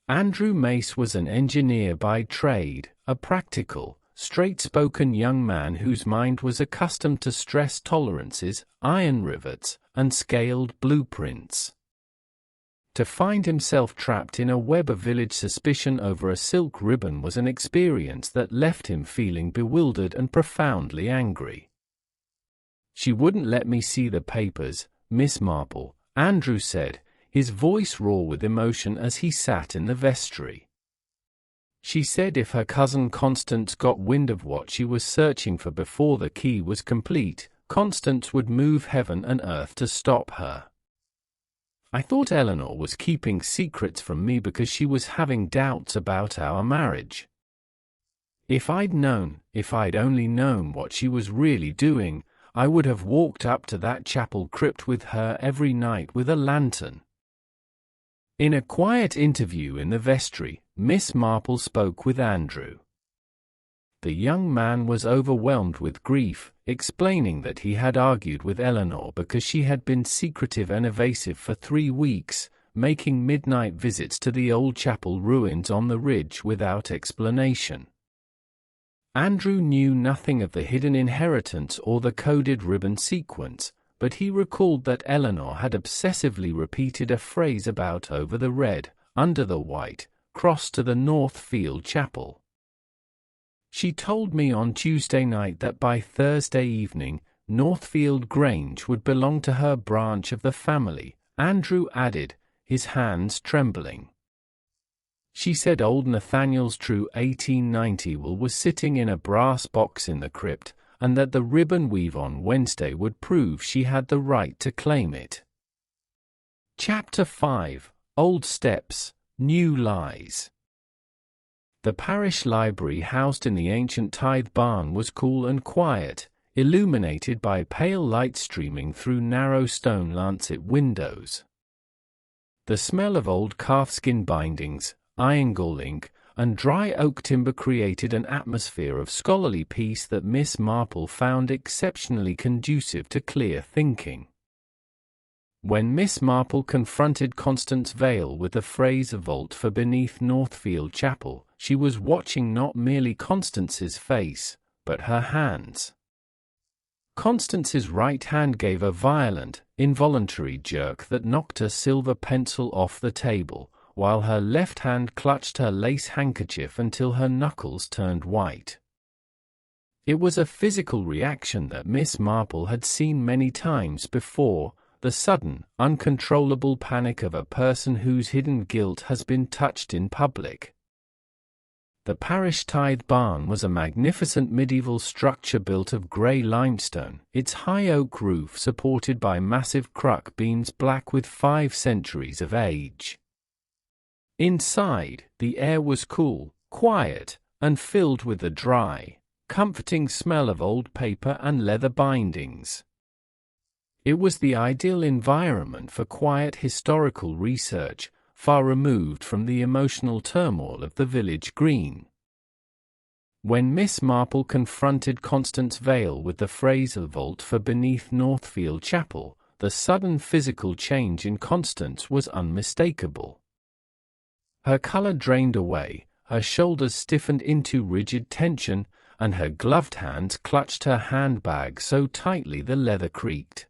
Andrew Mace was an engineer by trade, a practical, straight-spoken young man whose mind was accustomed to stress tolerances, iron rivets, and scaled blueprints. To find himself trapped in a web of village suspicion over a silk ribbon was an experience that left him feeling bewildered and profoundly angry. "She wouldn't let me see the papers, Miss Marple," Andrew said, his voice raw with emotion as he sat in the vestry. "She said if her cousin Constance got wind of what she was searching for before the key was complete, Constance would move heaven and earth to stop her. I thought Eleanor was keeping secrets from me because she was having doubts about our marriage. If I'd only known what she was really doing, I would have walked up to that chapel crypt with her every night with a lantern." In a quiet interview in the vestry, Miss Marple spoke with Andrew. The young man was overwhelmed with grief, explaining that he had argued with Eleanor because she had been secretive and evasive for 3 weeks, making midnight visits to the old chapel ruins on the ridge without explanation. Andrew knew nothing of the hidden inheritance or the coded ribbon sequence, but he recalled that Eleanor had obsessively repeated a phrase about over the red, under the white, cross to the Northfield chapel. "She told me on Tuesday night that by Thursday evening, Northfield Grange would belong to her branch of the family," Andrew added, his hands trembling. "She said old Nathaniel's true 1890 will was sitting in a brass box in the crypt, and that the ribbon weave on Wednesday would prove she had the right to claim it." Chapter 5: Old Steps, New Lies. The parish library housed in the ancient tithe barn was cool and quiet, illuminated by pale light streaming through narrow stone lancet windows. The smell of old calfskin bindings, iron-gall ink, and dry oak timber created an atmosphere of scholarly peace that Miss Marple found exceptionally conducive to clear thinking. When Miss Marple confronted Constance Vale with the phrase "vault for beneath Northfield Chapel," she was watching not merely Constance's face, but her hands. Constance's right hand gave a violent, involuntary jerk that knocked her silver pencil off the table, while her left hand clutched her lace handkerchief until her knuckles turned white. It was a physical reaction that Miss Marple had seen many times before, the sudden, uncontrollable panic of a person whose hidden guilt has been touched in public. The parish tithe barn was a magnificent medieval structure built of grey limestone, its high oak roof supported by massive cruck beams black with 5 centuries of age. Inside, the air was cool, quiet, and filled with the dry, comforting smell of old paper and leather bindings. It was the ideal environment for quiet historical research, far removed from the emotional turmoil of the village green. When Miss Marple confronted Constance Vale with the phrase "a vault for beneath Northfield Chapel," the sudden physical change in Constance was unmistakable. Her color drained away, her shoulders stiffened into rigid tension, and her gloved hands clutched her handbag so tightly the leather creaked.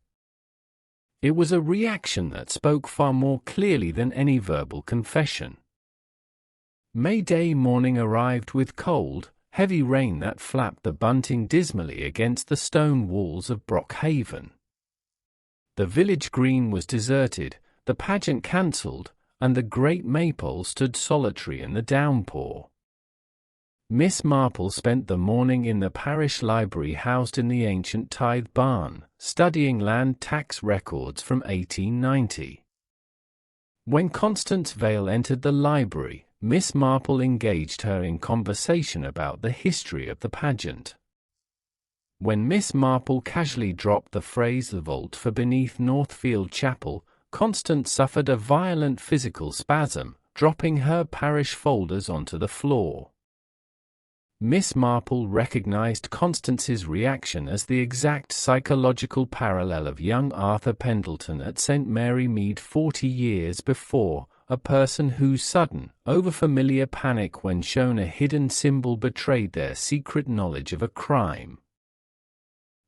It was a reaction that spoke far more clearly than any verbal confession. May Day morning arrived with cold, heavy rain that flapped the bunting dismally against the stone walls of Brockhaven. The village green was deserted, the pageant cancelled, and the great Maypole stood solitary in the downpour. Miss Marple spent the morning in the parish library housed in the ancient tithe barn, studying land tax records from 1890. When Constance Vale entered the library, Miss Marple engaged her in conversation about the history of the pageant. When Miss Marple casually dropped the phrase "the vault for beneath Northfield Chapel," Constance suffered a violent physical spasm, dropping her parish folders onto the floor. Miss Marple recognized Constance's reaction as the exact psychological parallel of young Arthur Pendleton at St. Mary Mead 40 years before, a person whose sudden, overfamiliar panic when shown a hidden symbol betrayed their secret knowledge of a crime.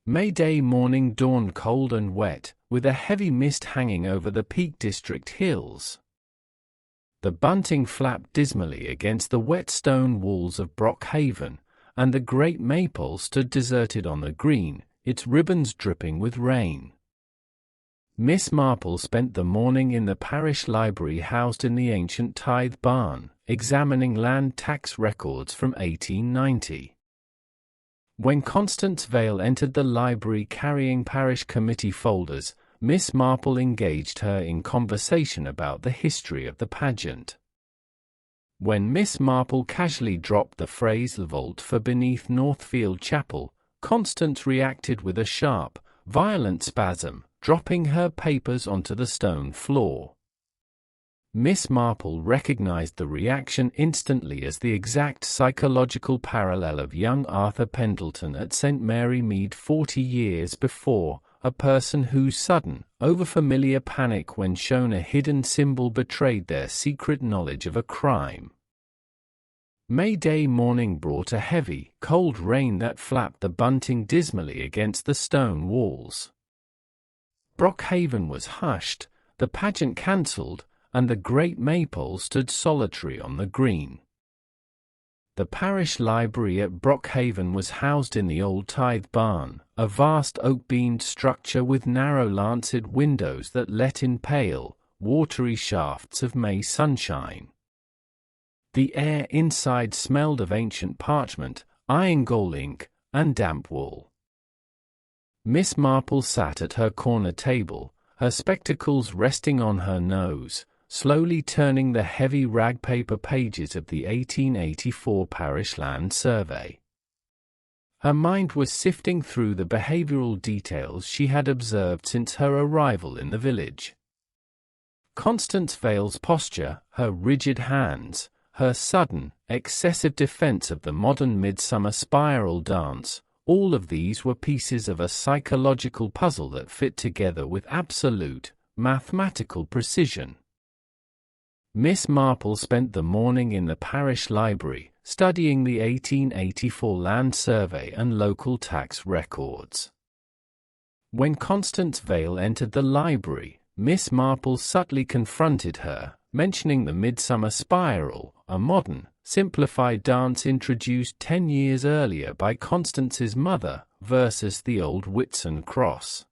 May Day morning dawned cold and wet, with a heavy mist hanging over the Peak District hills. The bunting flapped dismally against the wet stone walls of Brockhaven, and the great Maypole stood deserted on the green, its ribbons dripping with rain. Miss Marple spent the morning in the parish library housed in the ancient tithe barn, examining land tax records from 1890. When Constance Vale entered the library carrying parish committee folders, Miss Marple engaged her in conversation about the history of the pageant. When Miss Marple casually dropped the phrase "vault for beneath Northfield Chapel," Constance reacted with a sharp, violent spasm, dropping her papers onto the stone floor. Miss Marple recognized the reaction instantly as the exact psychological parallel of young Arthur Pendleton at St. Mary Mead 40 years before, a person whose sudden, overfamiliar panic when shown a hidden symbol betrayed their secret knowledge of a crime. May Day morning brought a heavy, cold rain that flapped the bunting dismally against the stone walls. Brockhaven was hushed, the pageant cancelled, and the great Maypole stood solitary on the green. The parish library at Brockhaven was housed in the old tithe barn, a vast oak-beamed structure with narrow lancet windows that let in pale, watery shafts of May sunshine. The air inside smelled of ancient parchment, iron-gall ink, and damp wool. Miss Marple sat at her corner table, her spectacles resting on her nose, slowly turning the heavy rag-paper pages of the 1884 Parish Land Survey. Her mind was sifting through the behavioral details she had observed since her arrival in the village. Constance Vale's posture, her rigid hands, her sudden, excessive defense of the modern Midsummer Spiral dance, all of these were pieces of a psychological puzzle that fit together with absolute, mathematical precision. Miss Marple spent the morning in the parish library, studying the 1884 land survey and local tax records. When Constance Vale entered the library, Miss Marple subtly confronted her, mentioning the Midsummer Spiral, a modern, simplified dance introduced 10 years earlier by Constance's mother, versus the old Whitsun Cross.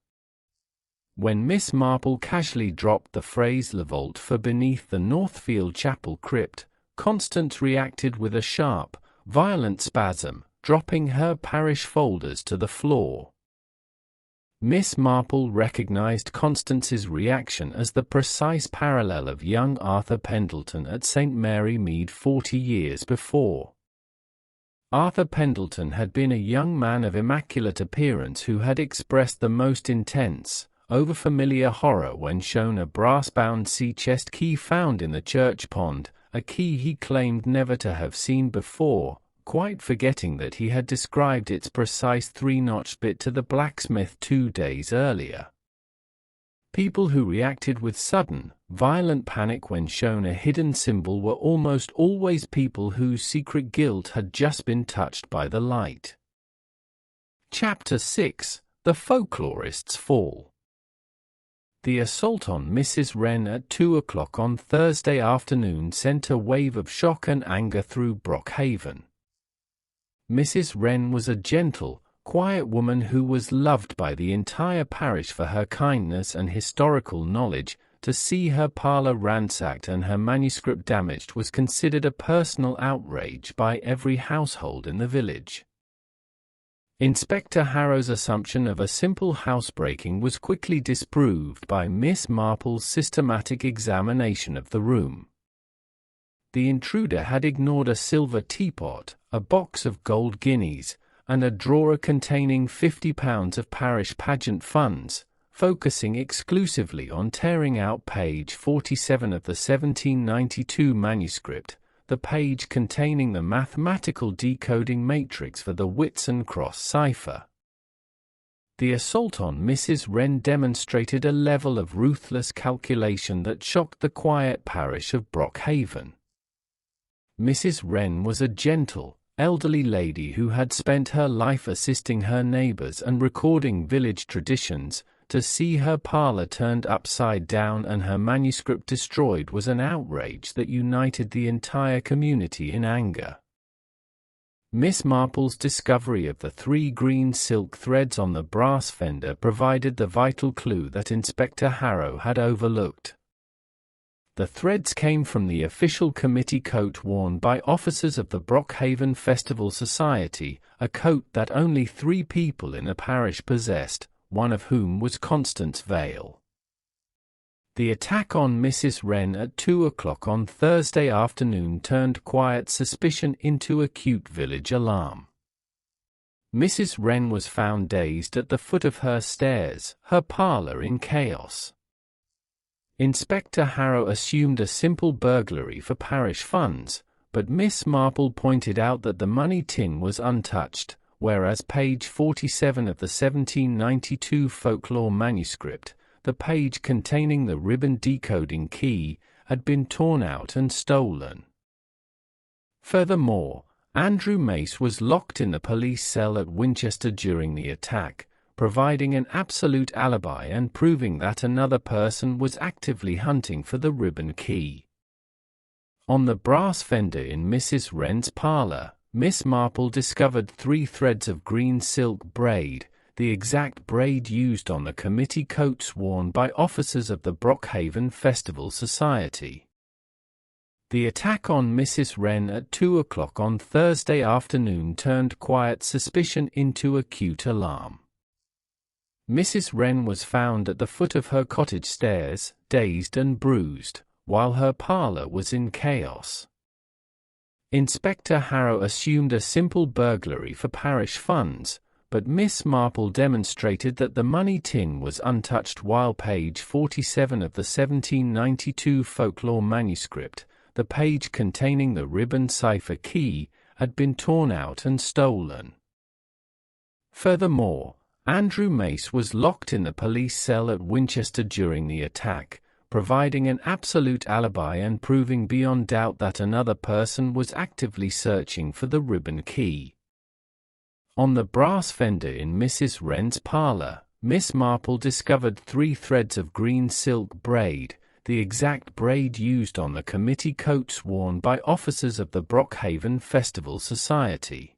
When Miss Marple casually dropped the phrase "la vault for beneath the Northfield Chapel crypt," Constance reacted with a sharp, violent spasm, dropping her parish folders to the floor. Miss Marple recognized Constance's reaction as the precise parallel of young Arthur Pendleton at St. Mary Mead 40 years before. Arthur Pendleton had been a young man of immaculate appearance who had expressed the most intense, overfamiliar horror when shown a brass-bound sea-chest key found in the church pond, a key he claimed never to have seen before, quite forgetting that he had described its precise 3-notched bit to the blacksmith 2 days earlier. People who reacted with sudden, violent panic when shown a hidden symbol were almost always people whose secret guilt had just been touched by the light. Chapter 6: The Folklorist's Fall. The assault on Mrs. Wren at 2 o'clock on Thursday afternoon sent a wave of shock and anger through Brockhaven. Mrs. Wren was a gentle, quiet woman who was loved by the entire parish for her kindness and historical knowledge. To see her parlour ransacked and her manuscript damaged was considered a personal outrage by every household in the village. Inspector Harrow's assumption of a simple housebreaking was quickly disproved by Miss Marple's systematic examination of the room. The intruder had ignored a silver teapot, a box of gold guineas, and a drawer containing £50 of parish pageant funds, focusing exclusively on tearing out page 47 of the 1792 manuscript, the page containing the mathematical decoding matrix for the Whitsun Cross cipher. The assault on Mrs. Wren demonstrated a level of ruthless calculation that shocked the quiet parish of Brockhaven. Mrs. Wren was a gentle, elderly lady who had spent her life assisting her neighbors and recording village traditions. To see her parlor turned upside down and her manuscript destroyed was an outrage that united the entire community in anger. Miss Marple's discovery of the 3 green silk threads on the brass fender provided the vital clue that Inspector Harrow had overlooked. The threads came from the official committee coat worn by officers of the Brockhaven Festival Society, a coat that only 3 people in the parish possessed, one of whom was Constance Vale. The attack on Mrs. Wren at 2 o'clock on Thursday afternoon turned quiet suspicion into acute village alarm. Mrs. Wren was found dazed at the foot of her stairs, her parlor in chaos. Inspector Harrow assumed a simple burglary for parish funds, but Miss Marple pointed out that the money tin was untouched, whereas page 47 of the 1792 folklore manuscript, the page containing the ribbon decoding key, had been torn out and stolen. Furthermore, Andrew Mace was locked in the police cell at Winchester during the attack, providing an absolute alibi and proving that another person was actively hunting for the ribbon key. On the brass fender in Mrs. Wren's parlor, Miss Marple discovered 3 threads of green silk braid, the exact braid used on the committee coats worn by officers of the Brockhaven Festival Society. The attack on Mrs. Wren at 2 o'clock on Thursday afternoon turned quiet suspicion into acute alarm. Mrs. Wren was found at the foot of her cottage stairs, dazed and bruised, while her parlor was in chaos. Inspector Harrow assumed a simple burglary for parish funds, but Miss Marple demonstrated that the money tin was untouched while page 47 of the 1792 folklore manuscript, the page containing the ribbon cipher key, had been torn out and stolen. Furthermore, Andrew Mace was locked in the police cell at Winchester during the attack, providing an absolute alibi and proving beyond doubt that another person was actively searching for the ribbon key. On the brass fender in Mrs. Wren's parlor, Miss Marple discovered 3 threads of green silk braid, the exact braid used on the committee coats worn by officers of the Brockhaven Festival Society.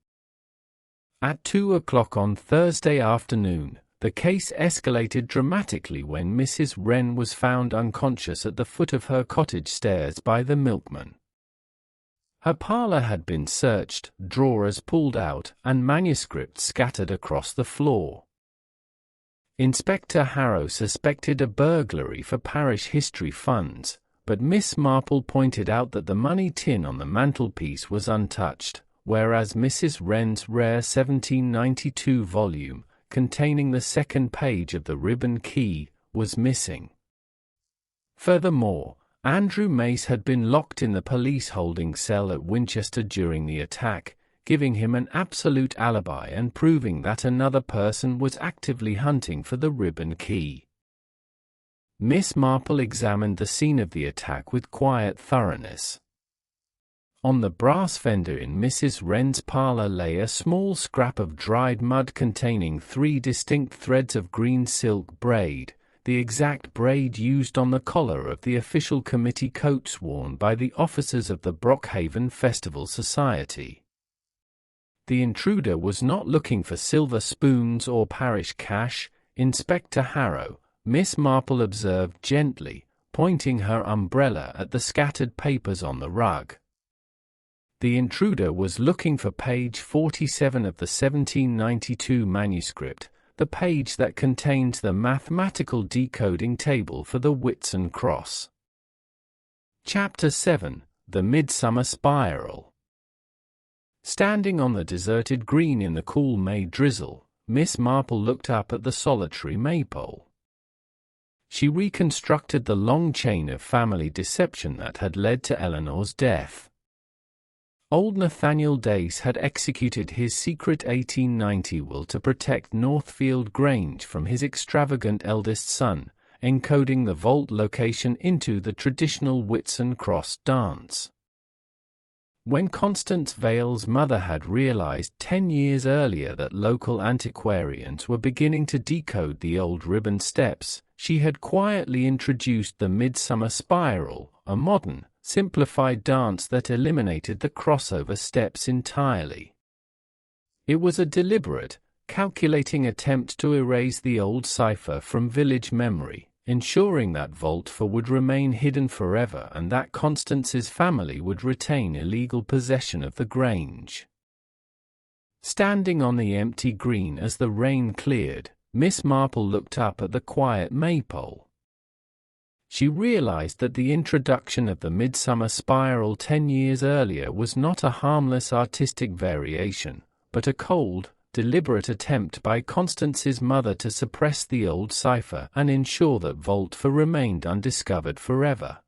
At 2 o'clock on Thursday afternoon, the case escalated dramatically when Mrs. Wren was found unconscious at the foot of her cottage stairs by the milkman. Her parlor had been searched, drawers pulled out, and manuscripts scattered across the floor. Inspector Harrow suspected a burglary for parish history funds, but Miss Marple pointed out that the money tin on the mantelpiece was untouched, whereas Mrs. Wren's rare 1792 volume, containing the second page of the ribbon key, was missing. Furthermore, Andrew Mace had been locked in the police holding cell at Winchester during the attack, giving him an absolute alibi and proving that another person was actively hunting for the ribbon key. Miss Marple examined the scene of the attack with quiet thoroughness. On the brass fender in Mrs. Wren's parlor lay a small scrap of dried mud containing 3 distinct threads of green silk braid, the exact braid used on the collar of the official committee coats worn by the officers of the Brockhaven Festival Society. The intruder was not looking for silver spoons or parish cash, Inspector Harrow, Miss Marple observed gently, pointing her umbrella at the scattered papers on the rug. The intruder was looking for page 47 of the 1792 manuscript, the page that contains the mathematical decoding table for the Whitsun Cross. Chapter 7: The Midsummer Spiral. Standing on the deserted green in the cool May drizzle, Miss Marple looked up at the solitary Maypole. She reconstructed the long chain of family deception that had led to Eleanor's death. Old Nathaniel Dace had executed his secret 1890 will to protect Northfield Grange from his extravagant eldest son, encoding the vault location into the traditional Whitsun Cross dance. When Constance Vale's mother had realized 10 years earlier that local antiquarians were beginning to decode the old ribbon steps, she had quietly introduced the Midsummer Spiral, a modern, simplified dance that eliminated the crossover steps entirely. It was a deliberate, calculating attempt to erase the old cipher from village memory, ensuring that vault 4 would remain hidden forever and that Constance's family would retain illegal possession of the Grange. Standing on the empty green as the rain cleared, Miss Marple looked up at the quiet Maypole. She realized that the introduction of the Midsummer Spiral 10 years earlier was not a harmless artistic variation, but a cold, deliberate attempt by Constance's mother to suppress the old cipher and ensure that Vault 4 remained undiscovered forever.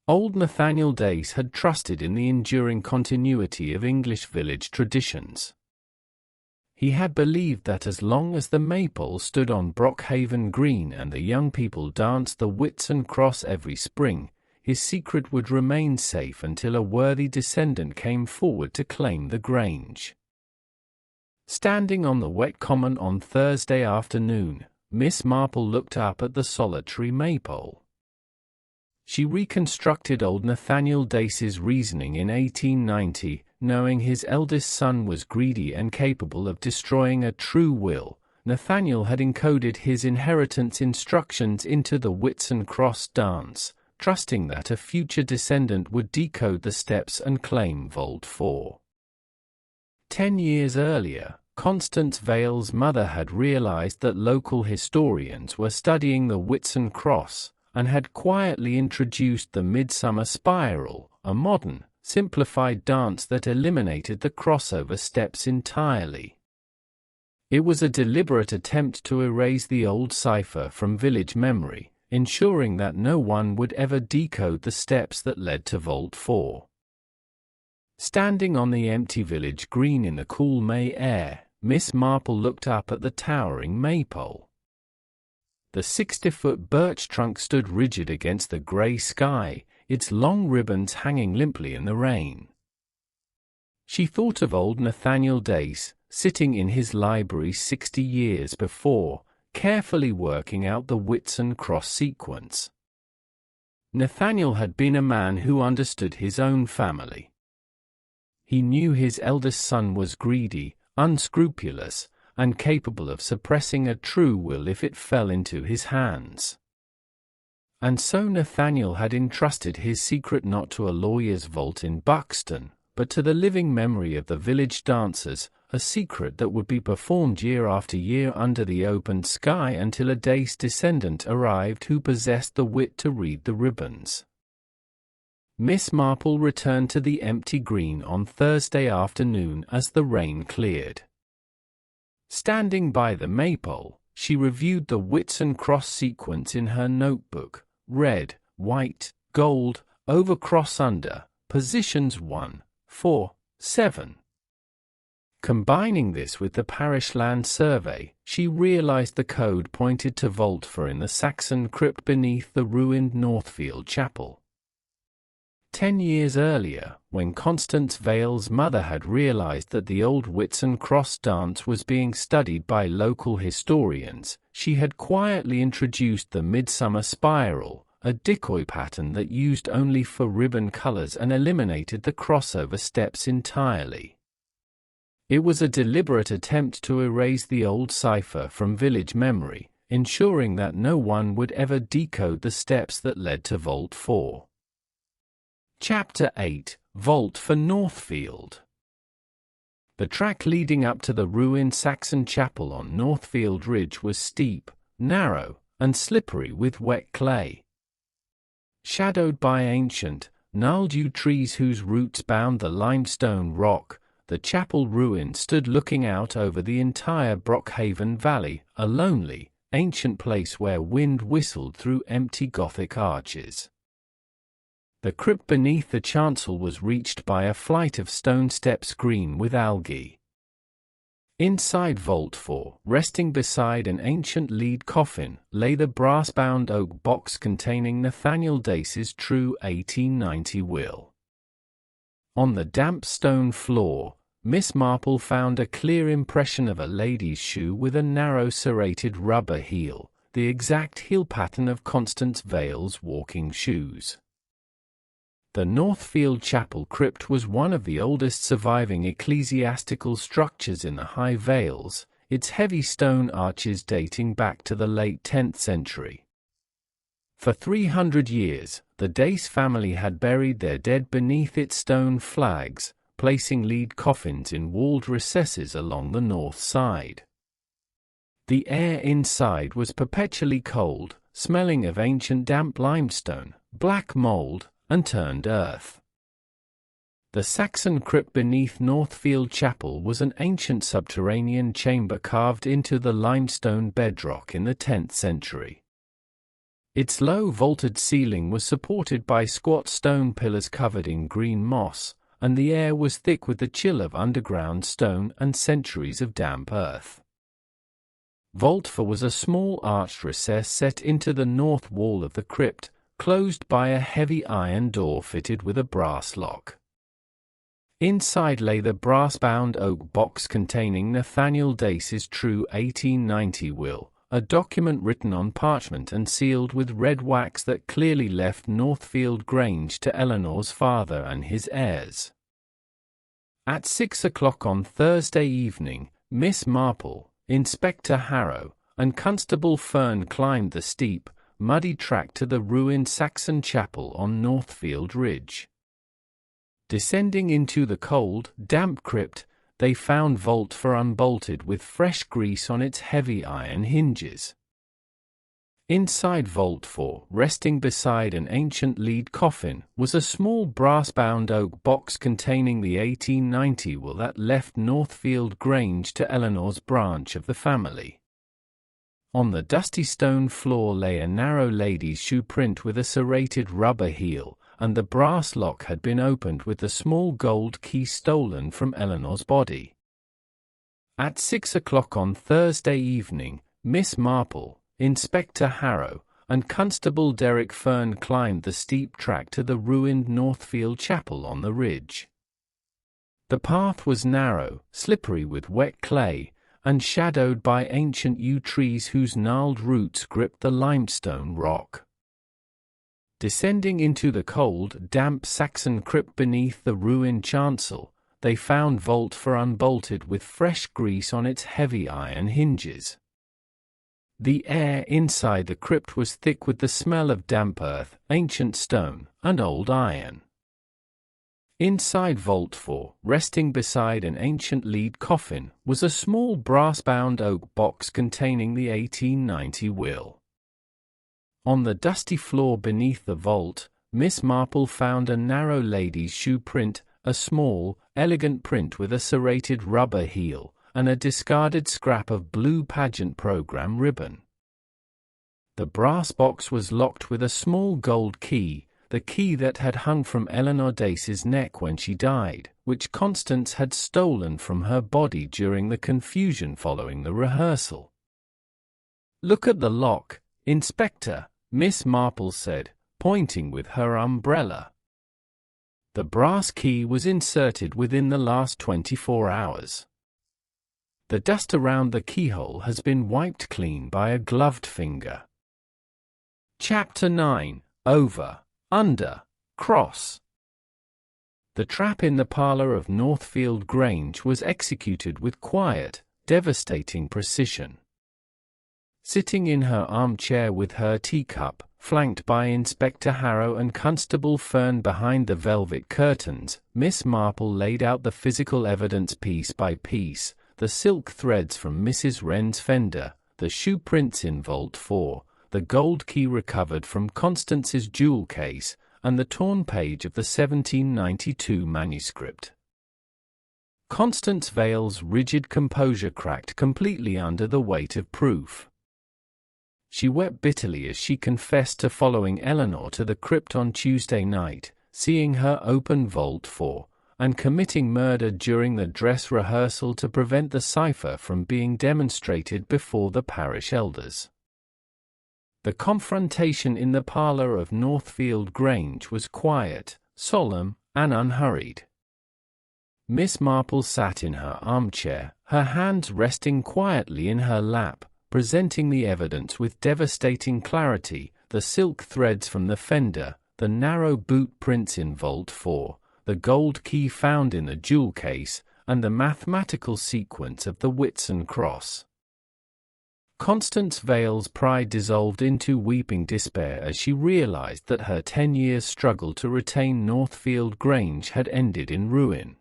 Old Nathaniel Dace had trusted in the enduring continuity of English village traditions. He had believed that as long as the Maypole stood on Brockhaven Green and the young people danced the Whitsun Cross every spring, his secret would remain safe until a worthy descendant came forward to claim the Grange. Standing on the wet common on Thursday afternoon, Miss Marple looked up at the solitary Maypole. She reconstructed old Nathaniel Dace's reasoning in 1890, knowing his eldest son was greedy and capable of destroying a true will. Nathaniel had encoded his inheritance instructions into the Whitsun Cross dance, trusting that a future descendant would decode the steps and claim Vault 4. 10 years earlier, Constance Vale's mother had realized that local historians were studying the Whitsun Cross, and had quietly introduced the Midsummer Spiral, a modern, simplified dance that eliminated the crossover steps entirely. It was a deliberate attempt to erase the old cipher from village memory, ensuring that no one would ever decode the steps that led to Vault 4. Standing on the empty village green in the cool May air, Miss Marple looked up at the towering Maypole. The 60-foot birch trunk stood rigid against the grey sky, its long ribbons hanging limply in the rain. She thought of old Nathaniel Dace, sitting in his library 60 years before, carefully working out the Whitsun Cross sequence. Nathaniel had been a man who understood his own family. He knew his eldest son was greedy, unscrupulous, and capable of suppressing a true will if it fell into his hands. And so Nathaniel had entrusted his secret not to a lawyer's vault in Buxton, but to the living memory of the village dancers, a secret that would be performed year after year under the open sky until a Dace descendant arrived who possessed the wit to read the ribbons. Miss Marple returned to the empty green on Thursday afternoon as the rain cleared. Standing by the Maypole, she reviewed the Whitsun Cross sequence in her notebook: red, white, gold, over cross under, positions 1, 4, 7. Combining this with the parish land survey, she realized the code pointed to Vault 4 in the Saxon crypt beneath the ruined Northfield chapel. 10 years earlier, when Constance Vale's mother had realized that the old Whitsun Cross dance was being studied by local historians, she had quietly introduced the Midsummer Spiral, a decoy pattern that used only 4 ribbon colors and eliminated the crossover steps entirely. It was a deliberate attempt to erase the old cipher from village memory, ensuring that no one would ever decode the steps that led to Vault 4. Chapter 8: Vault for Northfield. The track leading up to the ruined Saxon chapel on Northfield Ridge was steep, narrow, and slippery with wet clay. Shadowed by ancient, gnarled yew trees whose roots bound the limestone rock, the chapel ruin stood looking out over the entire Brockhaven Valley, a lonely, ancient place where wind whistled through empty Gothic arches. The crypt beneath the chancel was reached by a flight of stone steps green with algae. Inside Vault 4, resting beside an ancient lead coffin, lay the brass-bound oak box containing Nathaniel Dace's true 1890 will. On the damp stone floor, Miss Marple found a clear impression of a lady's shoe with a narrow serrated rubber heel, the exact heel pattern of Constance Vale's walking shoes. The Northfield Chapel crypt was one of the oldest surviving ecclesiastical structures in the High Vales, its heavy stone arches dating back to the late 10th century. For 300 years, the Dace family had buried their dead beneath its stone flags, placing lead coffins in walled recesses along the north side. The air inside was perpetually cold, smelling of ancient damp limestone, black mold, and turned earth. The Saxon crypt beneath Northfield Chapel was an ancient subterranean chamber carved into the limestone bedrock in the 10th century. Its low vaulted ceiling was supported by squat stone pillars covered in green moss, and the air was thick with the chill of underground stone and centuries of damp earth. Vault 4 was a small arched recess set into the north wall of the crypt, closed by a heavy iron door fitted with a brass lock. Inside lay the brass-bound oak box containing Nathaniel Dace's true 1890 will, a document written on parchment and sealed with red wax that clearly left Northfield Grange to Eleanor's father and his heirs. At 6 o'clock on Thursday evening, Miss Marple, Inspector Harrow, and Constable Fern climbed the steep, muddy track to the ruined Saxon chapel on Northfield Ridge. Descending into the cold, damp crypt, they found Vault 4 unbolted with fresh grease on its heavy iron hinges. Inside Vault 4, resting beside an ancient lead coffin, was a small brass-bound oak box containing the 1890 will that left Northfield Grange to Eleanor's branch of the family. On the dusty stone floor lay a narrow lady's shoe print with a serrated rubber heel, and the brass lock had been opened with the small gold key stolen from Eleanor's body. At 6 o'clock on Thursday evening, Miss Marple, Inspector Harrow, and Constable Derek Fern climbed the steep track to the ruined Northfield Chapel on the ridge. The path was narrow, slippery with wet clay, and shadowed by ancient yew trees whose gnarled roots gripped the limestone rock. Descending into the cold, damp Saxon crypt beneath the ruined chancel, they found Vault 4 unbolted with fresh grease on its heavy iron hinges. The air inside the crypt was thick with the smell of damp earth, ancient stone, and old iron. Inside Vault 4, resting beside an ancient lead coffin, was a small brass-bound oak box containing the 1890 will. On the dusty floor beneath the vault, Miss Marple found a narrow lady's shoe print, a small, elegant print with a serrated rubber heel, and a discarded scrap of blue pageant program ribbon. The brass box was locked with a small gold key, the key that had hung from Eleanor Dace's neck when she died, which Constance had stolen from her body during the confusion following the rehearsal. "Look at the lock, Inspector," Miss Marple said, pointing with her umbrella. The brass key was inserted within the last 24 hours. The dust around the keyhole has been wiped clean by a gloved finger. Chapter 9. Over, Under, Cross. The trap in the parlour of Northfield Grange was executed with quiet, devastating precision. Sitting in her armchair with her teacup, flanked by Inspector Harrow and Constable Fern behind the velvet curtains, Miss Marple laid out the physical evidence piece by piece, the silk threads from Mrs. Wren's fender, the shoe prints in Vault 4, the gold key recovered from Constance's jewel case, and the torn page of the 1792 manuscript. Constance Vale's rigid composure cracked completely under the weight of proof. She wept bitterly as she confessed to following Eleanor to the crypt on Tuesday night, seeing her open vault for, and committing murder during the dress rehearsal to prevent the cipher from being demonstrated before the parish elders. The confrontation in the parlour of Northfield Grange was quiet, solemn, and unhurried. Miss Marple sat in her armchair, her hands resting quietly in her lap, presenting the evidence with devastating clarity, the silk threads from the fender, the narrow boot prints in Vault 4, the gold key found in the jewel case, and the mathematical sequence of the Whitsun Cross. Constance Vale's pride dissolved into weeping despair as she realized that her 10 years' struggle to retain Northfield Grange had ended in ruin.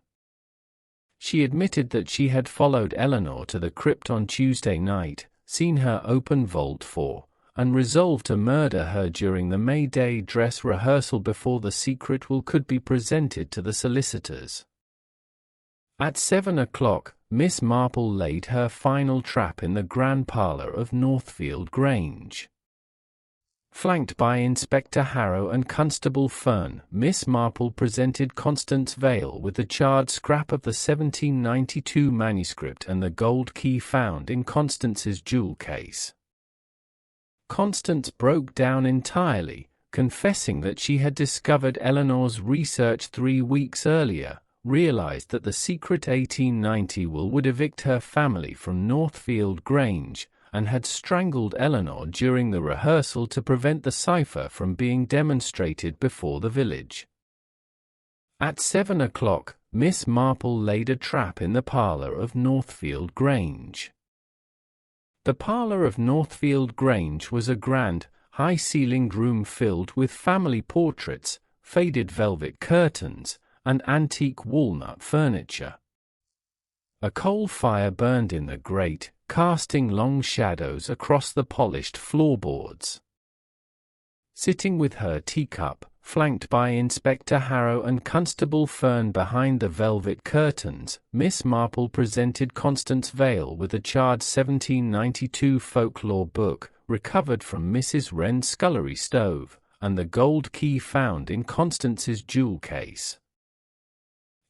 She admitted that she had followed Eleanor to the crypt on Tuesday night, seen her open Vault 4, and resolved to murder her during the May Day dress rehearsal before the secret will could be presented to the solicitors. At 7 o'clock, Miss Marple laid her final trap in the grand parlour of Northfield Grange. Flanked by Inspector Harrow and Constable Fern, Miss Marple presented Constance Vale with the charred scrap of the 1792 manuscript and the gold key found in Constance's jewel case. Constance broke down entirely, confessing that she had discovered Eleanor's research 3 weeks earlier, realized that the secret 1890 will would evict her family from Northfield Grange, and had strangled Eleanor during the rehearsal to prevent the cipher from being demonstrated before the village. At 7 o'clock, Miss Marple laid a trap in the parlour of Northfield Grange. The parlour of Northfield Grange was a grand, high-ceilinged room filled with family portraits, faded velvet curtains, and antique walnut furniture. A coal fire burned in the grate, casting long shadows across the polished floorboards. Sitting with her teacup, flanked by Inspector Harrow and Constable Fern behind the velvet curtains, Miss Marple presented Constance Vale with a charred 1792 folklore book, recovered from Mrs. Wren's scullery stove, and the gold key found in Constance's jewel case.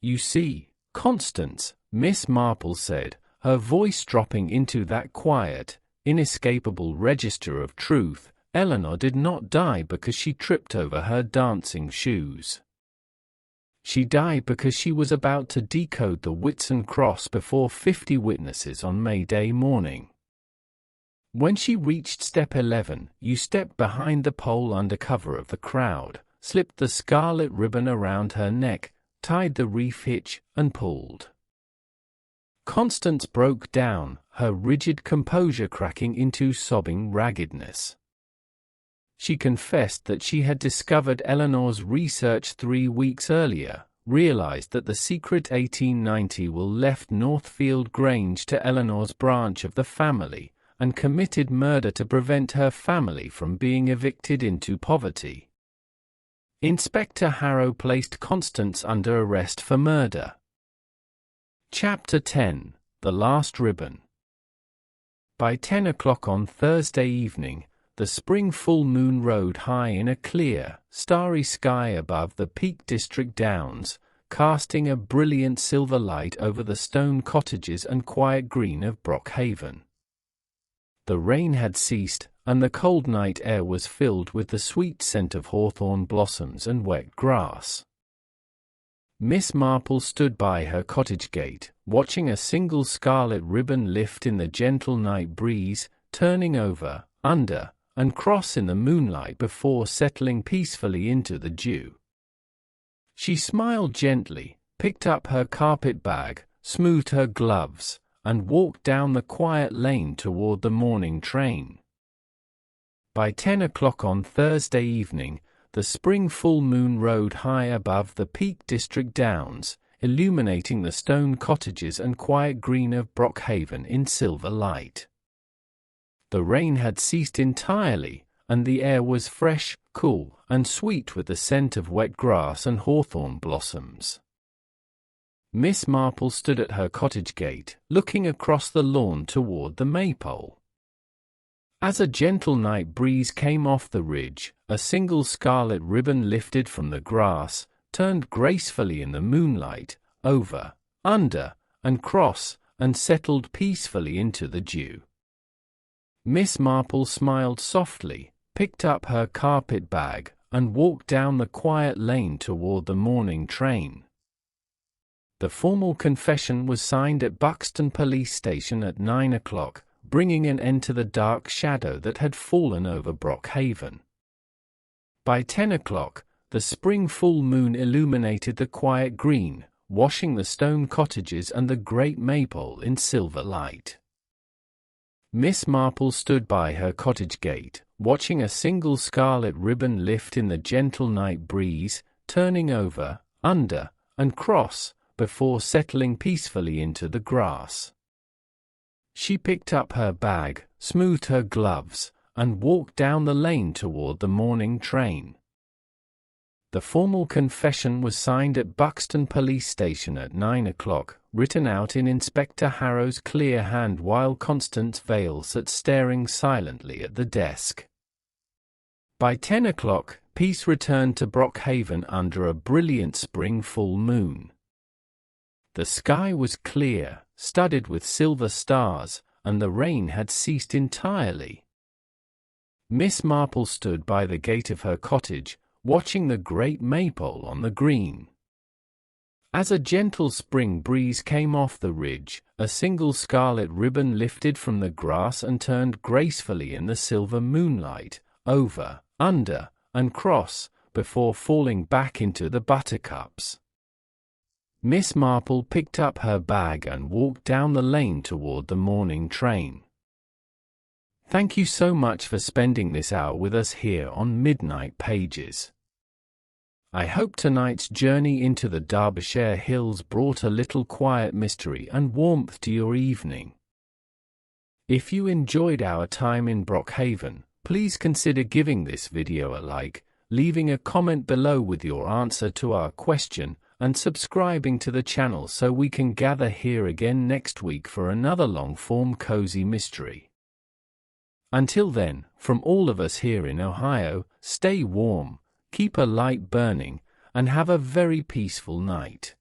"You see, Constance," Miss Marple said, her voice dropping into that quiet, inescapable register of truth, "Eleanor did not die because she tripped over her dancing shoes. She died because she was about to decode the Whitsun Cross before 50 witnesses on May Day morning. When she reached step 11, you stepped behind the pole under cover of the crowd, slipped the scarlet ribbon around her neck, tied the reef hitch, and pulled." Constance broke down, her rigid composure cracking into sobbing raggedness. She confessed that she had discovered Eleanor's research 3 weeks earlier, realized that the secret 1890 will left Northfield Grange to Eleanor's branch of the family, and committed murder to prevent her family from being evicted into poverty. Inspector Harrow placed Constance under arrest for murder. Chapter 10. The Last Ribbon. By 10 o'clock on Thursday evening, the spring full moon rode high in a clear, starry sky above the Peak District Downs, casting a brilliant silver light over the stone cottages and quiet green of Brockhaven. The rain had ceased, and the cold night air was filled with the sweet scent of hawthorn blossoms and wet grass. Miss Marple stood by her cottage gate, watching a single scarlet ribbon lift in the gentle night breeze, turning over, under, and cross in the moonlight before settling peacefully into the dew. She smiled gently, picked up her carpet bag, smoothed her gloves, and walked down the quiet lane toward the morning train. By 10 o'clock on Thursday evening, the spring full moon rode high above the Peak District Downs, illuminating the stone cottages and quiet green of Brockhaven in silver light. The rain had ceased entirely, and the air was fresh, cool, and sweet with the scent of wet grass and hawthorn blossoms. Miss Marple stood at her cottage gate, looking across the lawn toward the Maypole. As a gentle night breeze came off the ridge, a single scarlet ribbon lifted from the grass, turned gracefully in the moonlight, over, under, and cross, and settled peacefully into the dew. Miss Marple smiled softly, picked up her carpet bag, and walked down the quiet lane toward the morning train. The formal confession was signed at Buxton Police Station at 9 o'clock, bringing an end to the dark shadow that had fallen over Brockhaven. By 10 o'clock, the spring full moon illuminated the quiet green, washing the stone cottages and the great Maypole in silver light. Miss Marple stood by her cottage gate, watching a single scarlet ribbon lift in the gentle night breeze, turning over, under, and cross, before settling peacefully into the grass. She picked up her bag, smoothed her gloves, and walked down the lane toward the morning train. The formal confession was signed at Buxton Police Station at 9 o'clock, written out in Inspector Harrow's clear hand while Constance Vale sat staring silently at the desk. By 10 o'clock, peace returned to Brockhaven under a brilliant spring full moon. The sky was clear, studded with silver stars, and the rain had ceased entirely. Miss Marple stood by the gate of her cottage, watching the great Maypole on the green. As a gentle spring breeze came off the ridge, a single scarlet ribbon lifted from the grass and turned gracefully in the silver moonlight, over, under, and cross, before falling back into the buttercups. Miss Marple picked up her bag and walked down the lane toward the morning train. Thank you so much for spending this hour with us here on Midnight Pages. I hope tonight's journey into the Derbyshire hills brought a little quiet mystery and warmth to your evening. If you enjoyed our time in Brockhaven, please consider giving this video a like, leaving a comment below with your answer to our question, and subscribing to the channel so we can gather here again next week for another long-form cozy mystery. Until then, from all of us here in Ohio, stay warm, keep a light burning, and have a very peaceful night.